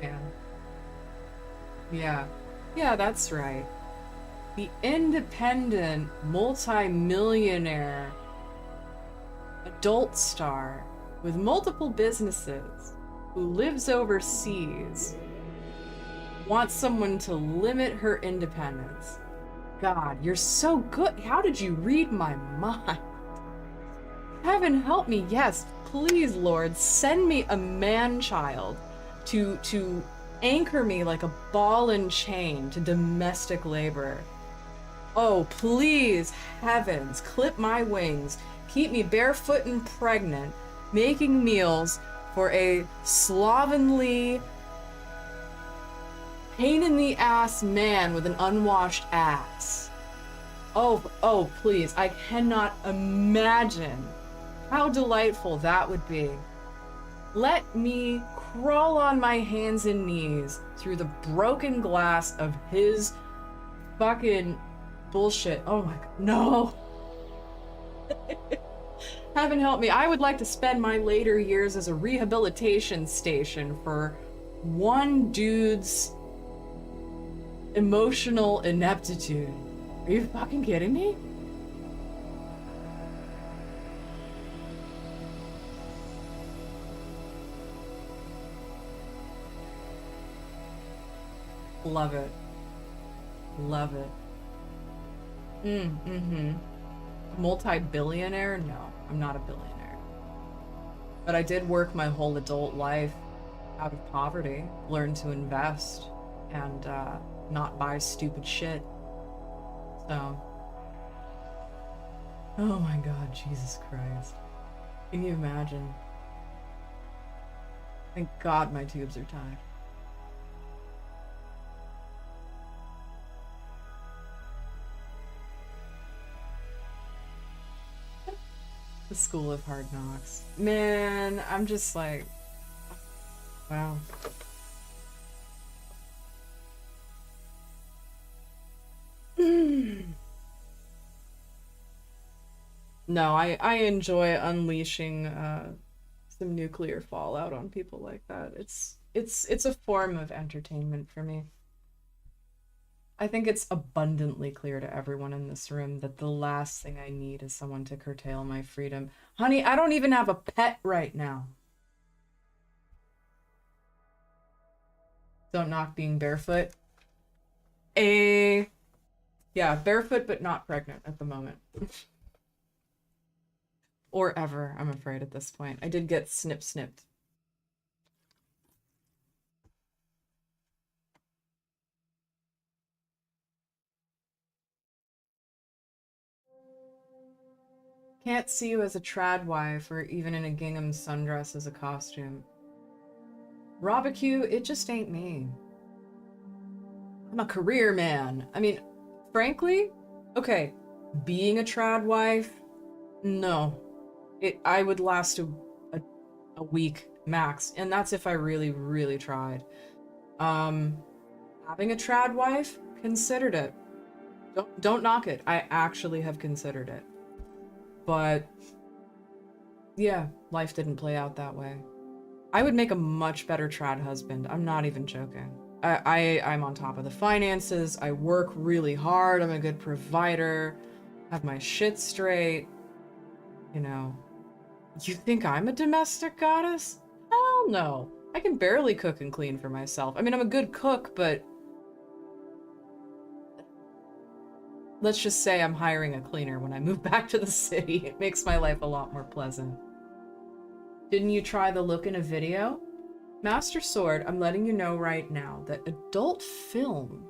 fan. Yeah. Yeah, that's right. The independent, multi-millionaire adult star with multiple businesses who lives overseas wants someone to limit her independence. God, you're so good. How did you read my mind? Heaven help me. Yes, please, Lord, send me a man-child to anchor me like a ball and chain to domestic labor. Oh, please, heavens, clip my wings, keep me barefoot and pregnant, making meals for a slovenly, pain-in-the-ass man with an unwashed ass. Oh, please, I cannot imagine how delightful that would be. Let me crawl on my hands and knees through the broken glass of his fucking bullshit. Oh my god, no. Heaven help me. I would like to spend my later years as a rehabilitation station for one dude's emotional ineptitude. Are you fucking kidding me? Love it. Love it. Mm-hmm. Multi-billionaire? No, I'm not a billionaire. But I did work my whole adult life out of poverty, learn to invest, and not buy stupid shit. So, oh my god, Jesus Christ. Can you imagine? Thank God my tubes are tied. The School of Hard Knocks. Man, I'm just like, wow. No, I enjoy unleashing some nuclear fallout on people like that. It's a form of entertainment for me. I think it's abundantly clear to everyone in this room that the last thing I need is someone to curtail my freedom. Honey, I don't even have a pet right now. Don't knock being barefoot. Yeah, barefoot but not pregnant at the moment. Or ever, I'm afraid at this point. I did get snipped. Can't see you as a trad wife or even in a gingham sundress as a costume. Robacue, it just ain't me. I'm a career man. I mean, frankly, okay, being a trad wife, no. I would last a week max, and that's if I really, really tried. Having a trad wife, considered it. Don't knock it. I actually have considered it. But yeah, life didn't play out that way. I would make a much better trad husband. I'm not even joking. I'm on top of the finances. I work really hard. I'm a good provider. Have my shit straight. You know. You think I'm a domestic goddess? Hell no. I can barely cook and clean for myself. I mean, I'm a good cook, but let's just say I'm hiring a cleaner when I move back to the city. It makes my life a lot more pleasant. Didn't you try the look in a video? Master Sword, I'm letting you know right now that adult film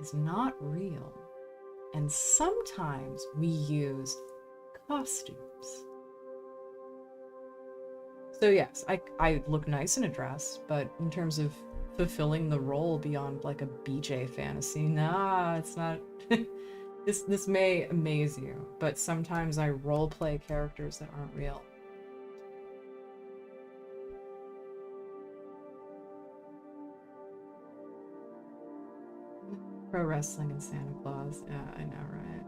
is not real. And sometimes we use costumes. So yes, I look nice in a dress, but in terms of fulfilling the role beyond like a BJ fantasy, nah, it's not. This may amaze you, but sometimes I roleplay characters that aren't real. Pro wrestling and Santa Claus. Yeah, I know, right?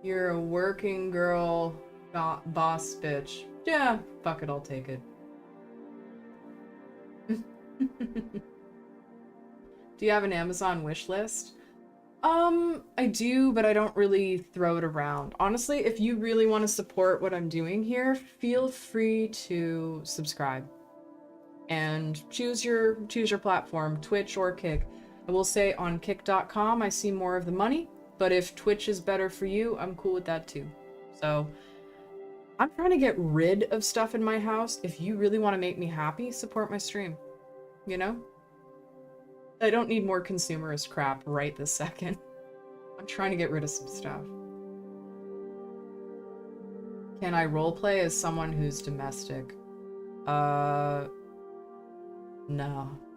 You're a working girl boss bitch. Yeah, fuck it, I'll take it. Do you have an Amazon wish list? I do, but I don't really throw it around. Honestly, if you really want to support what I'm doing here, feel free to subscribe. And choose your platform, Twitch or Kick. I will say on kick.com I see more of the money, but if Twitch is better for you, I'm cool with that too. So I'm trying to get rid of stuff in my house. If you really want to make me happy, support my stream. You know? I don't need more consumerist crap right this second. I'm trying to get rid of some stuff. Can I roleplay as someone who's domestic? No,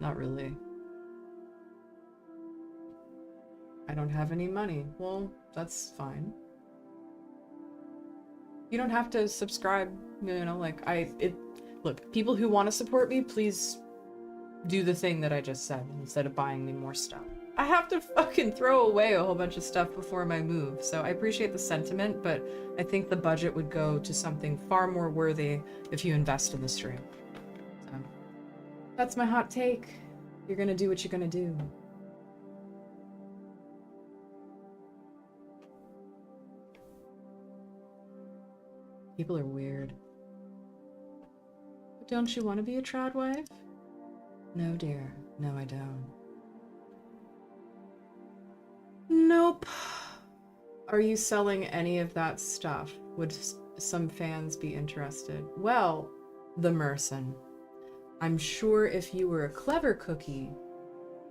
not really. I don't have any money. Well, that's fine. You don't have to subscribe, you know, like look, people who want to support me, please do the thing that I just said instead of buying me more stuff. I have to fucking throw away a whole bunch of stuff before my move, so I appreciate the sentiment, but I think the budget would go to something far more worthy if you invest in the stream. So, that's my hot take. You're gonna do what you're gonna do. People are weird. But don't you want to be a trad wife? No, dear. No, I don't. Nope. Are you selling any of that stuff? Would some fans be interested? Well, the Merson. I'm sure if you were a clever cookie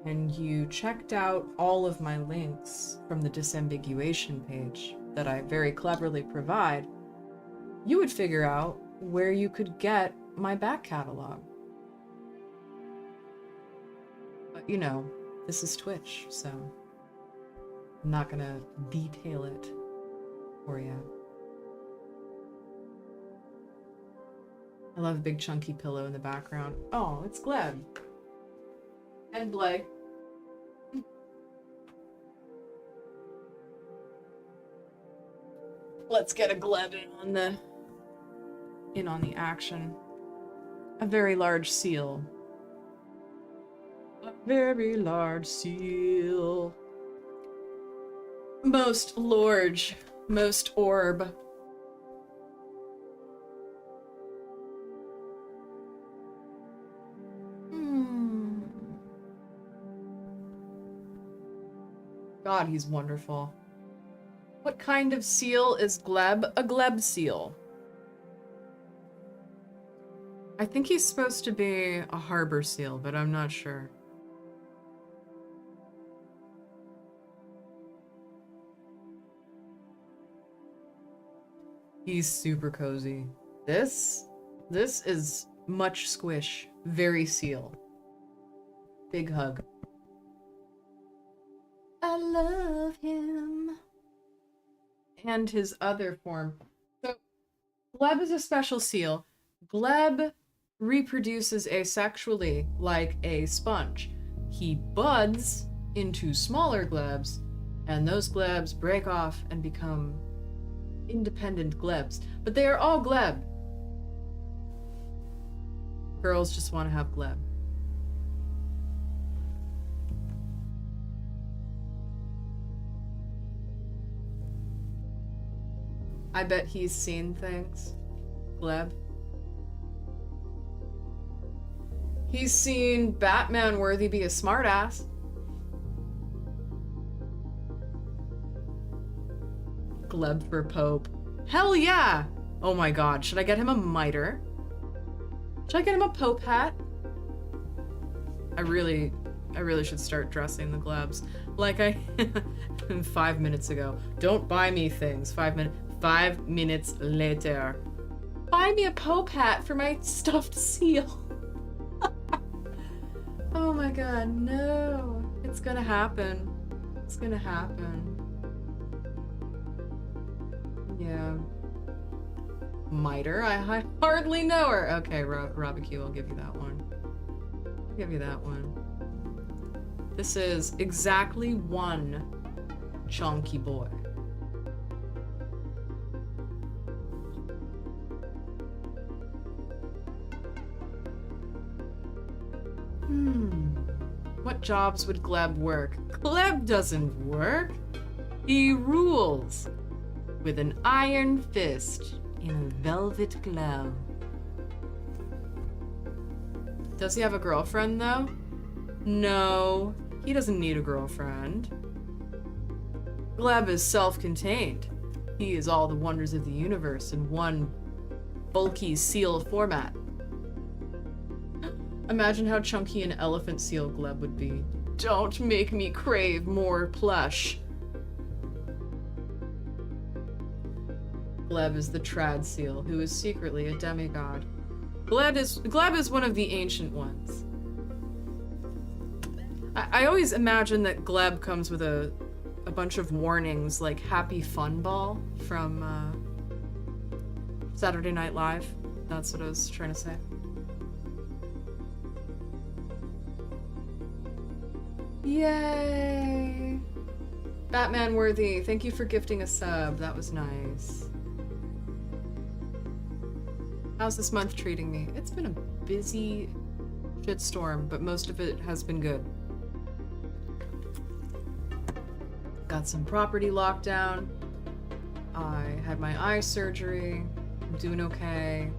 and you checked out all of my links from the disambiguation page that I very cleverly provide, you would figure out where you could get my back catalog. But you know, this is Twitch, so I'm not gonna detail it for you. I love a big chunky pillow in the background. Oh, it's Gleb. And Blake. Let's get a Gleb in on the action. A very large seal. A very large seal. Most large. Most orb. God, he's wonderful. What kind of seal is Gleb? A Gleb seal. I think he's supposed to be a harbor seal, but I'm not sure. He's super cozy. This is much squish. Very seal. Big hug. I love him. And his other form. So, Gleb is a special seal. Gleb reproduces asexually like a sponge. He buds into smaller Glebs, and those Glebs break off and become independent Glebs. But they are all Gleb. Girls just want to have Gleb. I bet he's seen things. Gleb. He's seen Batman worthy be a smartass. Gleb for Pope. Hell yeah! Oh my god, should I get him a mitre? Should I get him a Pope hat? I really should start dressing the Glebs. Like I 5 minutes ago. Don't buy me things. 5 minutes later. Buy me a Pope hat for my stuffed seal. Oh my god, no. It's gonna happen. It's gonna happen. Yeah. Mitre? I hardly know her. Okay, Robacue, I'll give you that one. I'll give you that one. This is exactly one chunky boy. What jobs would Gleb work? Gleb doesn't work. He rules. With an iron fist in a velvet glove. Does he have a girlfriend, though? No, he doesn't need a girlfriend. Gleb is self-contained. He is all the wonders of the universe in one bulky seal format. Imagine how chunky an elephant seal Gleb would be. Don't make me crave more plush. Gleb is the trad seal, who is secretly a demigod. Gleb is one of the ancient ones. I always imagine that Gleb comes with a bunch of warnings, like Happy Fun Ball from Saturday Night Live. That's what I was trying to say. Yay! Batman Worthy, thank you for gifting a sub. That was nice. How's this month treating me? It's been a busy shitstorm, but most of it has been good. Got some property lockdown. I had my eye surgery. I'm doing okay.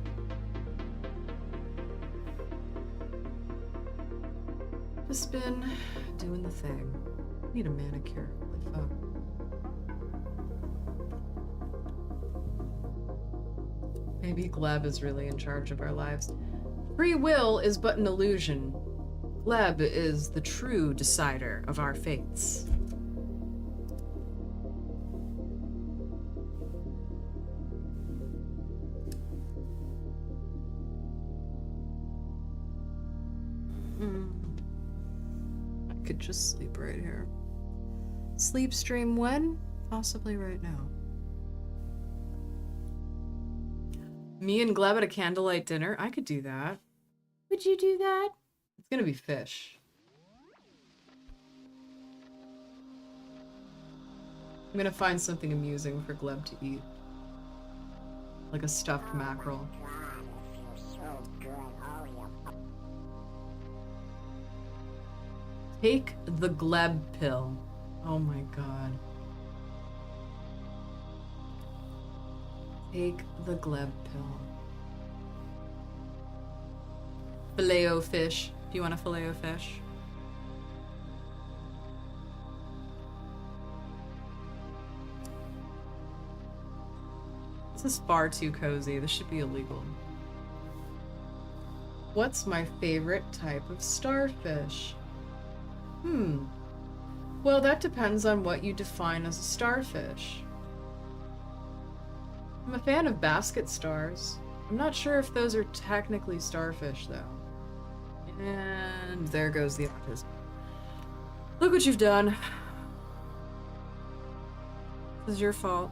Just been doing the thing. Need a manicure. Holy fuck. Maybe Gleb is really in charge of our lives. Free will is but an illusion. Gleb is the true decider of our fates. I could just sleep right here. Sleep stream when? Possibly right now. Me and Gleb at a candlelight dinner? I could do that. Would you do that? It's gonna be fish. I'm gonna find something amusing for Gleb to eat. Like a stuffed mackerel. Take the Gleb pill. Oh my god. Take the Gleb pill. Filet-o-fish. Do you want a filet-o-fish? This is far too cozy. This should be illegal. What's my favorite type of starfish? Well, that depends on what you define as a starfish. I'm a fan of basket stars. I'm not sure if those are technically starfish, though. And there goes the autism. Look what you've done. This is your fault.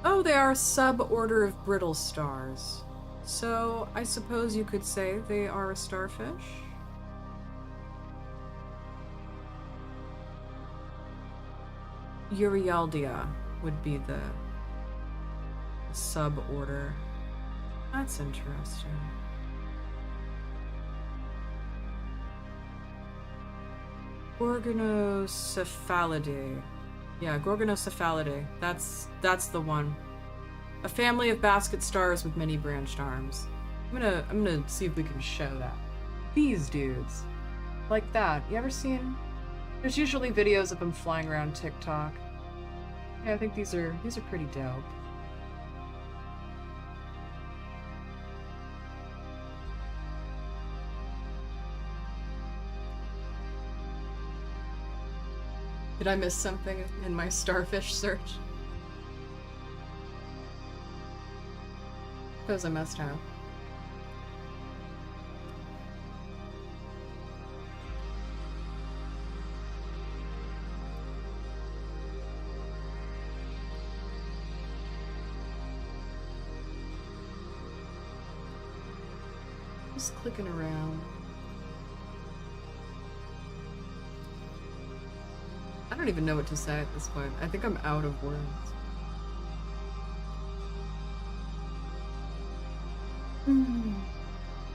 Oh, they are a suborder of brittle stars. So, I suppose you could say they are a starfish? Urialdia would be the suborder. That's interesting. Gorgonocephalidae. Yeah, Gorgonocephalidae. That's the one. A family of basket stars with many branched arms. I'm gonna see if we can show that. These dudes. Like that. You ever seen? There's usually videos of them flying around TikTok. Yeah, I think these are pretty dope. Did I miss something in my starfish search? Suppose I must have. Just clicking around. I don't even know what to say at this point. I think I'm out of words.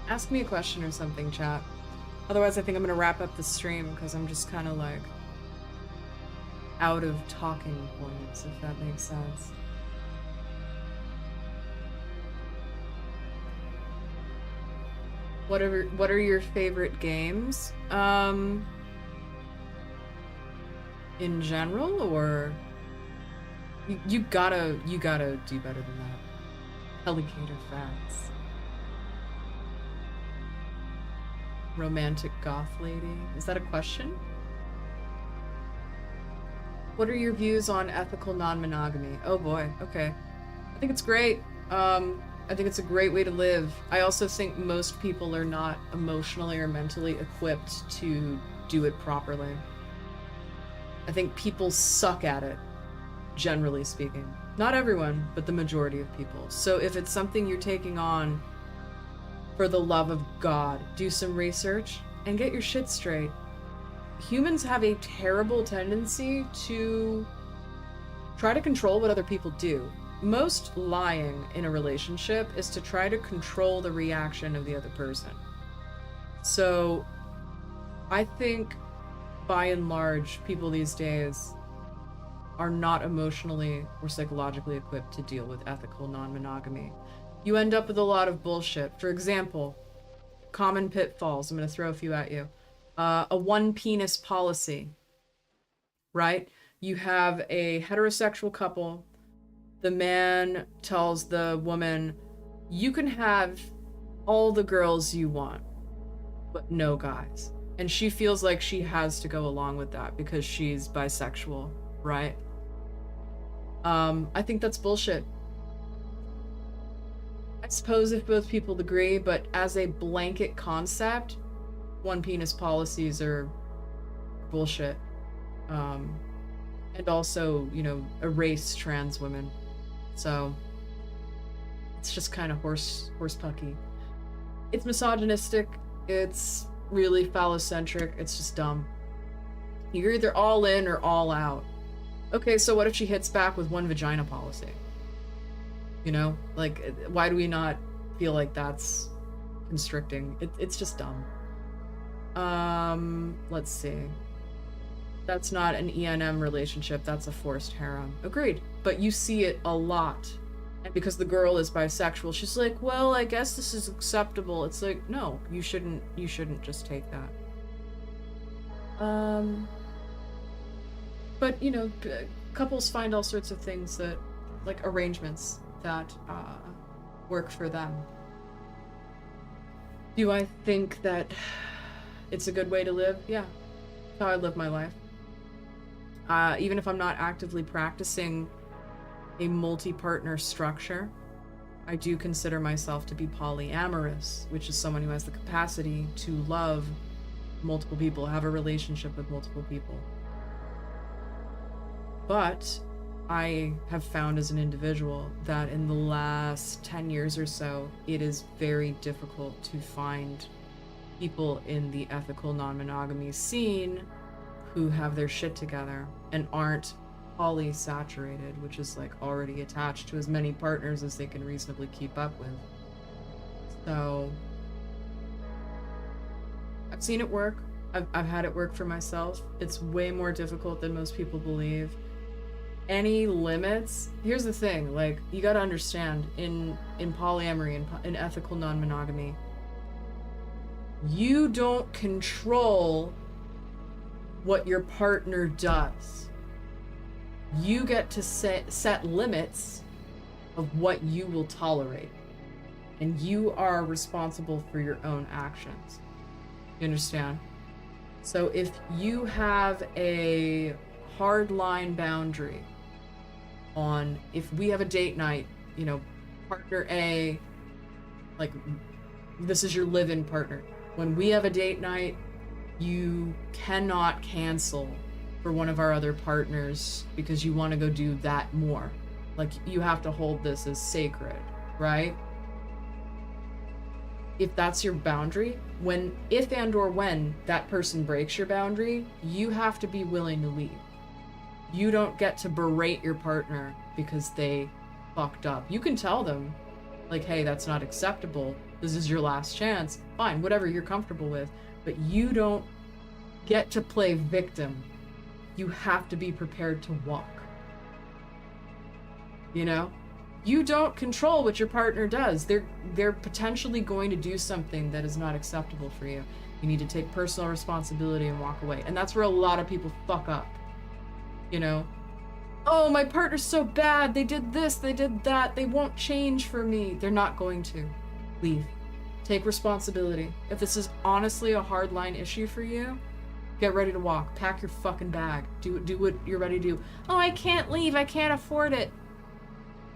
Ask me a question or something, chat. Otherwise, I think I'm gonna wrap up the stream because I'm just kind of like out of talking points, if that makes sense. What are your favorite games? In general, or you gotta do better than that. Alligator facts. Romantic goth lady. Is that a question? What are your views on ethical non-monogamy? Oh boy, okay. I think it's great. I think it's a great way to live. I also think most people are not emotionally or mentally equipped to do it properly. I think people suck at it. generally speaking. Not everyone, but the majority of people. So if it's something you're taking on for the love of God, do some research and get your shit straight. Humans have a terrible tendency to try to control what other people do. Most lying in a relationship is to try to control the reaction of the other person. So I think by and large, people these days are not emotionally or psychologically equipped to deal with ethical non-monogamy. You end up with a lot of bullshit. For example, common pitfalls. I'm going to throw a few at you. A one penis policy, right? You have a heterosexual couple. The man tells the woman, you can have all the girls you want, but no guys. And she feels like she has to go along with that because she's bisexual, right? I think that's bullshit. I suppose if both people agree, but as a blanket concept, one penis policies are bullshit. And also, you know, erase trans women. So it's just kind of horse pucky. It's misogynistic. It's really phallocentric. It's just dumb. You're either all in or all out. Okay, so what if she hits back with one vagina policy? You know, like, why do we not feel like that's constricting? It's just dumb. Let's see. That's not an E&M relationship, that's a forced harem. Agreed. But you see it a lot. And because the girl is bisexual, she's like, well, I guess this is acceptable. It's like, no, you shouldn't just take that. But, you know, couples find all sorts of things that, like arrangements that work for them. Do I think that it's a good way to live? Yeah, that's how I live my life. Even if I'm not actively practicing a multi-partner structure, I do consider myself to be polyamorous, which is someone who has the capacity to love multiple people, have a relationship with multiple people. But I have found as an individual that in the last 10 years or so, it is very difficult to find people in the ethical non-monogamy scene who have their shit together and aren't polysaturated, which is like already attached to as many partners as they can reasonably keep up with. So I've seen it work. I've had it work for myself. It's way more difficult than most people believe. Any limits? Here's the thing, like, you gotta understand, in polyamory, in ethical non-monogamy, you don't control what your partner does. You get to set limits of what you will tolerate. And you are responsible for your own actions. You understand? So if you have a hard line boundary on, if we have a date night, you know, partner A, like, this is your live-in partner. When we have a date night, you cannot cancel for one of our other partners because you want to go do that more. Like, you have to hold this as sacred, right? If that's your boundary, if and or when that person breaks your boundary, you have to be willing to leave. You don't get to berate your partner because they fucked up. You can tell them, like, hey, that's not acceptable. This is your last chance. Fine, whatever you're comfortable with. But you don't get to play victim. You have to be prepared to walk. You know? You don't control what your partner does. They're potentially going to do something that is not acceptable for you. You need to take personal responsibility and walk away. And that's where a lot of people fuck up. You know? Oh, my partner's so bad. They did this, they did that. They won't change for me. They're not going to. Leave. Take responsibility. If this is honestly a hardline issue for you, get ready to walk. Pack your fucking bag. Do what you're ready to do. Oh, I can't leave. I can't afford it.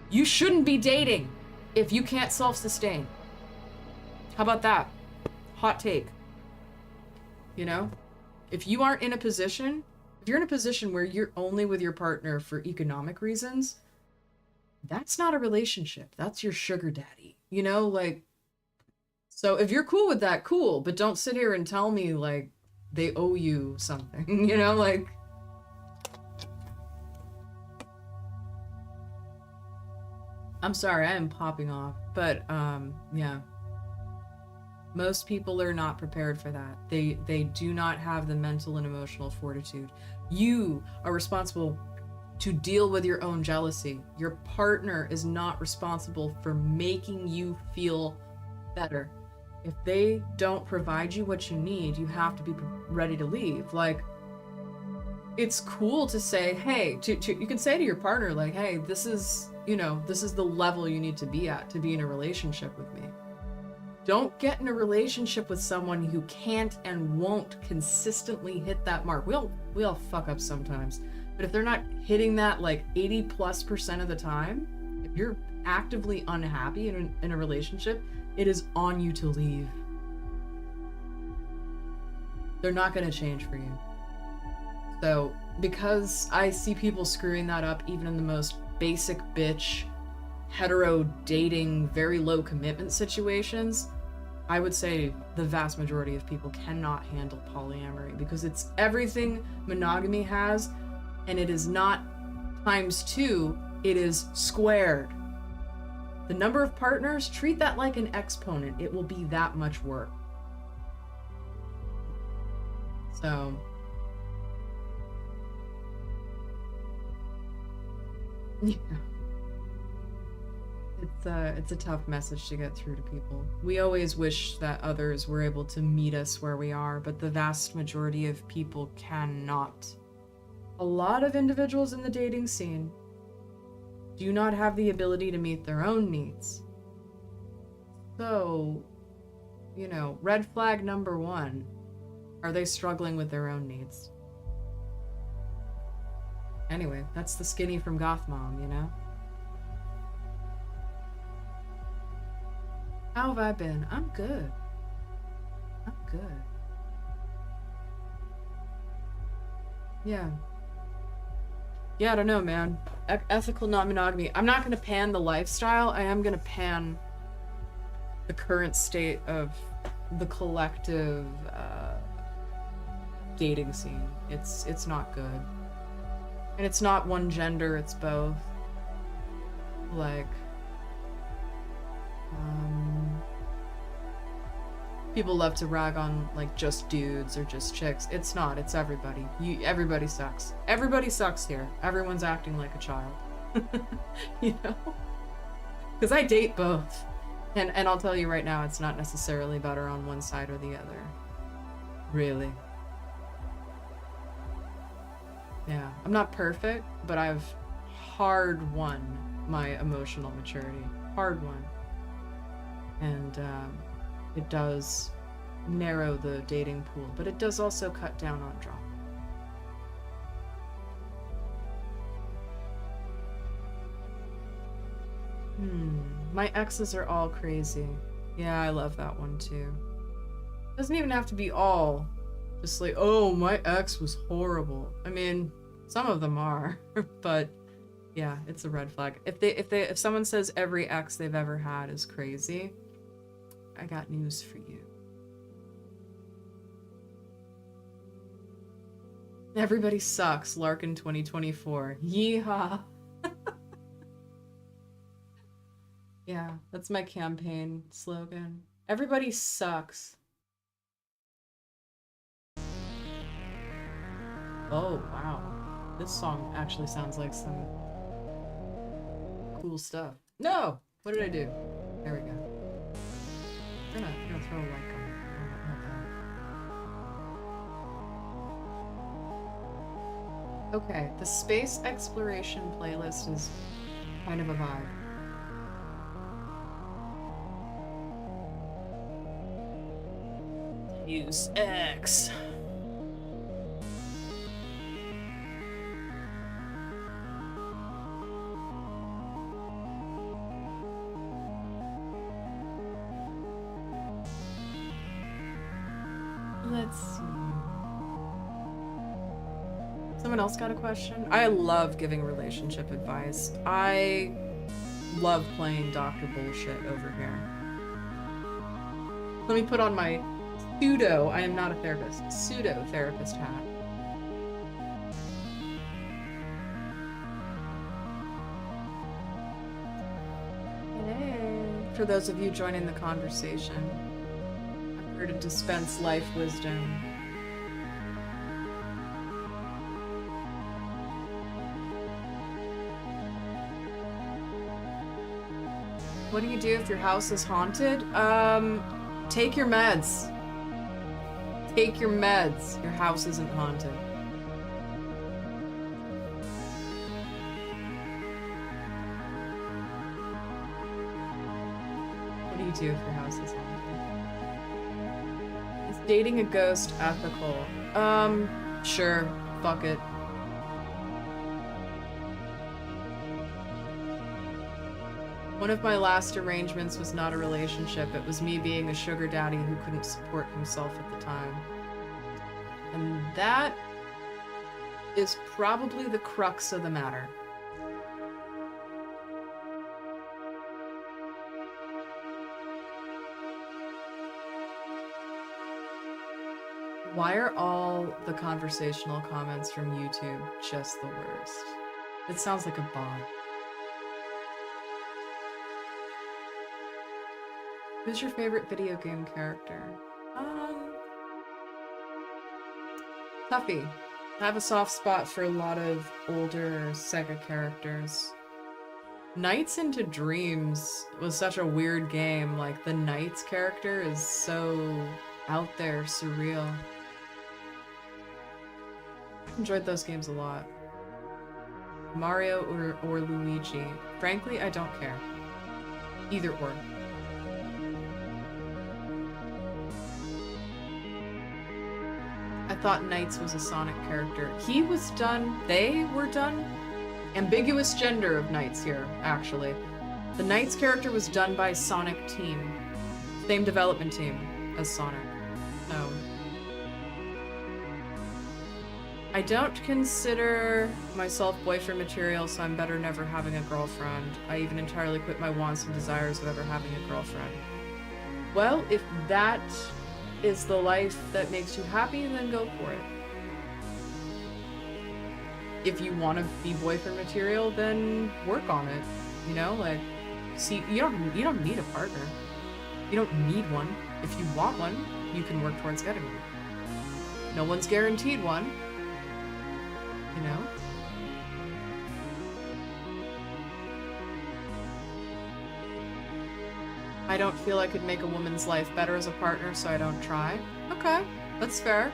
You shouldn't be dating if you can't self-sustain. How about that? Hot take. You know? If you aren't in a position, If you're in a position where you're only with your partner for economic reasons, that's not a relationship. That's your sugar daddy. You know, like, so if you're cool with that, cool, but don't sit here and tell me like they owe you something, you know, like. I'm sorry, I am popping off, but yeah. Most people are not prepared for that. They do not have the mental and emotional fortitude. You are responsible to deal with your own jealousy. Your partner is not responsible for making you feel better. If they don't provide you what you need, you have to be ready to leave. Like, it's cool to say, hey, you can say to your partner, like, hey, this is, you know, this is the level you need to be at to be in a relationship with me. Don't get in a relationship with someone who can't and won't consistently hit that mark. We all fuck up sometimes, but if they're not hitting that like 80+% of the time, if you're actively unhappy in a relationship, it is on you to leave. They're not going to change for you. So, because I see people screwing that up even in the most basic bitch, hetero dating, very low commitment situations, I would say the vast majority of people cannot handle polyamory because it's everything monogamy has, and it is not ×2, it is squared. The number of partners, treat that like an exponent. It will be that much work. So, yeah. It's a tough message to get through to people. We always wish that others were able to meet us where we are, but the vast majority of people cannot. A lot of individuals in the dating scene do not have the ability to meet their own needs. So, you know, red flag number 1, are they struggling with their own needs? Anyway, that's the skinny from Goth Mom, you know? How have I been? I'm good. I'm good. Yeah. Yeah, I don't know, man. Ethical non-monogamy. I'm not gonna pan the lifestyle. I am gonna pan the current state of the collective dating scene. It's not good. And it's not one gender, it's both. Like, people love to rag on like just dudes or just chicks. It's not, it's everybody. Everybody sucks. Everybody sucks here. Everyone's acting like a child. You know? Because I date both. And I'll tell you right now, it's not necessarily better on one side or the other. Really. Yeah. I'm not perfect, but I've hard won my emotional maturity. Hard won. And it does narrow the dating pool, but it does also cut down on drama. My exes are all crazy. Yeah, I love that one too. Doesn't even have to be all. Just like, oh, my ex was horrible. I mean, some of them are, but yeah, it's a red flag. If someone says every ex they've ever had is crazy, I got news for you. Everybody sucks, Larkin 2024. Yeehaw. Yeah, that's my campaign slogan. Everybody sucks. Oh, wow. This song actually sounds like some cool stuff. No! What did I do? There we go. I'm gonna throw a like on it. Okay, the space exploration playlist is kind of a vibe. Use X. Let's see. Someone else got a question? I love giving relationship advice. I love playing Dr. Bullshit over here. Let me put on my I am not a therapist, pseudo-therapist hat. Hey. For those of you joining the conversation, I'm here to dispense life wisdom. What do you do if your house is haunted? Take your meds. Take your meds. Your house isn't haunted. What do you do if your house is haunted? Is dating a ghost ethical? Sure. Fuck it. One of my last arrangements was not a relationship. It was me being a sugar daddy who couldn't support himself at the time. And that is probably the crux of the matter. Why are all the conversational comments from YouTube just the worst? It sounds like a bot. Who's your favorite video game character? Tuffy. I have a soft spot for a lot of older Sega characters. Nights into Dreams was such a weird game. Like, the Knights character is so out there, surreal. Enjoyed those games a lot. Mario or Luigi. Frankly, I don't care. Either or. I thought Knights was a Sonic character. He was done. They were done. Ambiguous gender of Knights here, actually. The Knights character was done by Sonic Team. Same development team as Sonic. So. I don't consider myself boyfriend material, so I'm better never having a girlfriend. I even entirely quit my wants and desires of ever having a girlfriend. Well, if that is the life that makes you happy, then go for it. If you want to be boyfriend material, then work on it. You know, like, see, you don't need a partner. You don't need one. If you want one, you can work towards getting one. No one's guaranteed one. You know? I don't feel I could make a woman's life better as a partner, so I don't try. Okay, that's fair.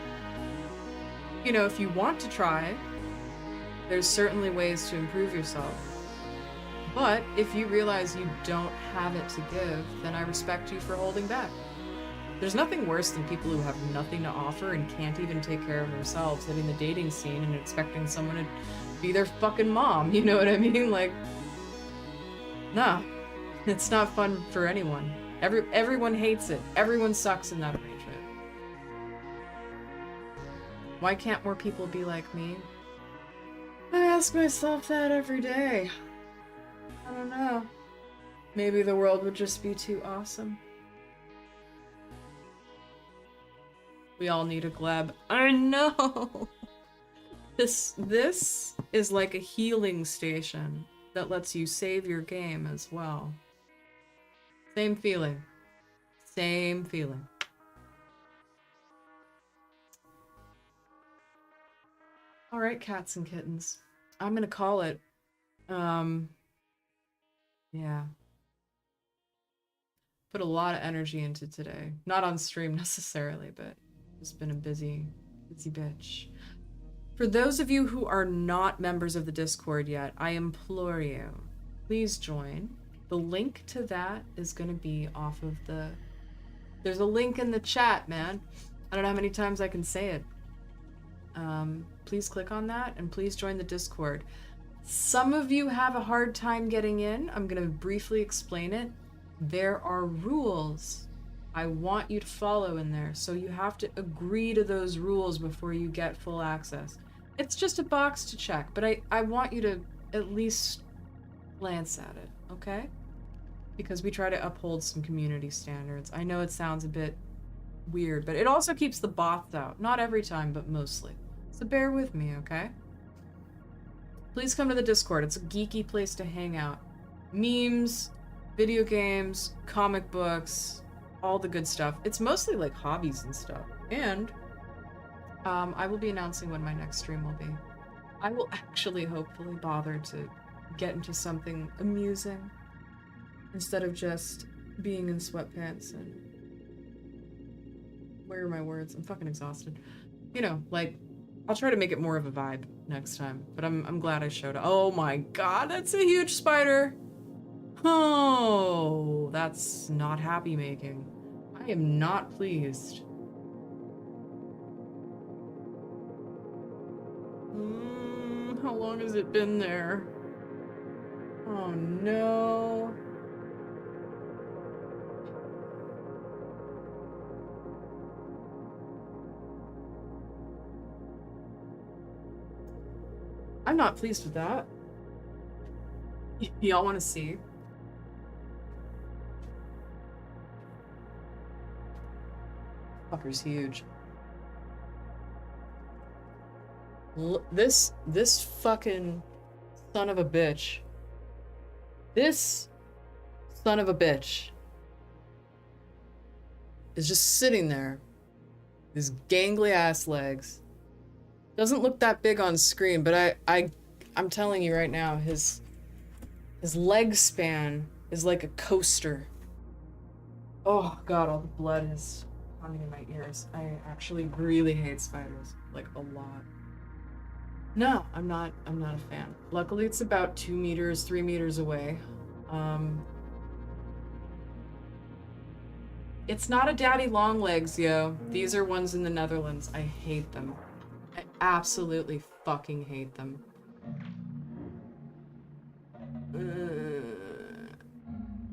You know, if you want to try, there's certainly ways to improve yourself. But if you realize you don't have it to give, then I respect you for holding back. There's nothing worse than people who have nothing to offer and can't even take care of themselves, hitting the dating scene and expecting someone to be their fucking mom, you know what I mean? Like, nah. It's not fun for anyone. Everyone hates it. Everyone sucks in that arrangement. Why can't more people be like me? I ask myself that every day. I don't know. Maybe the world would just be too awesome. We all need a Gleb. I know! This is like a healing station that lets you save your game as well. Same feeling. Same feeling. Alright, cats and kittens. I'm gonna call it. Yeah. Put a lot of energy into today. Not on stream necessarily, but just been a busy bitch. For those of you who are not members of the Discord yet, I implore you, please join. The link to that is going to be off of the... There's a link in the chat, man. I don't know how many times I can say it. Please click on that and please join the Discord. Some of you have a hard time getting in. I'm going to briefly explain it. There are rules I want you to follow in there, so you have to agree to those rules before you get full access. It's just a box to check, but I want you to at least glance at it, okay? Because we try to uphold some community standards. I know it sounds a bit weird, but it also keeps the bots out. Not every time, but mostly. So bear with me, okay? Please come to the Discord. It's a geeky place to hang out. Memes, video games, comic books, all the good stuff. It's mostly like hobbies and stuff. And I will be announcing when my next stream will be. I will actually hopefully bother to get into something amusing instead of just being in sweatpants and... Where are my words? I'm fucking exhausted. You know, like, I'll try to make it more of a vibe next time, but I'm glad I showed up. Oh my god, that's a huge spider! Oh, that's not happy making. I am not pleased. How long has it been there? Oh no. I'm not pleased with that. Y'all want to see? Fucker's huge. This fucking son of a bitch. This son of a bitch is just sitting there. His gangly ass legs. Doesn't look that big on screen, but I'm telling you right now, his leg span is like a coaster. Oh god, all the blood is coming in my ears. I actually really hate spiders, like a lot. No, I'm not a fan. Luckily it's about 2 meters, 3 meters away. It's not a daddy long legs, yo. These are ones in the Netherlands. I hate them. I absolutely fucking hate them.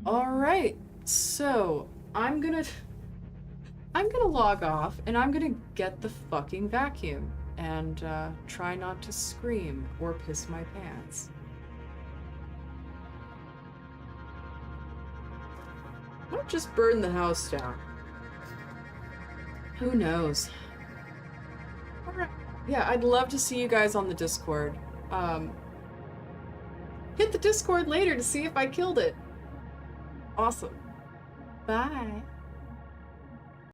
Alright, so I'm gonna log off and I'm gonna get the fucking vacuum and try not to scream or piss my pants. Might just burn the house down. Who knows? Alright. Yeah, I'd love to see you guys on the Discord. Hit the Discord later to see if I killed it. Awesome. Bye.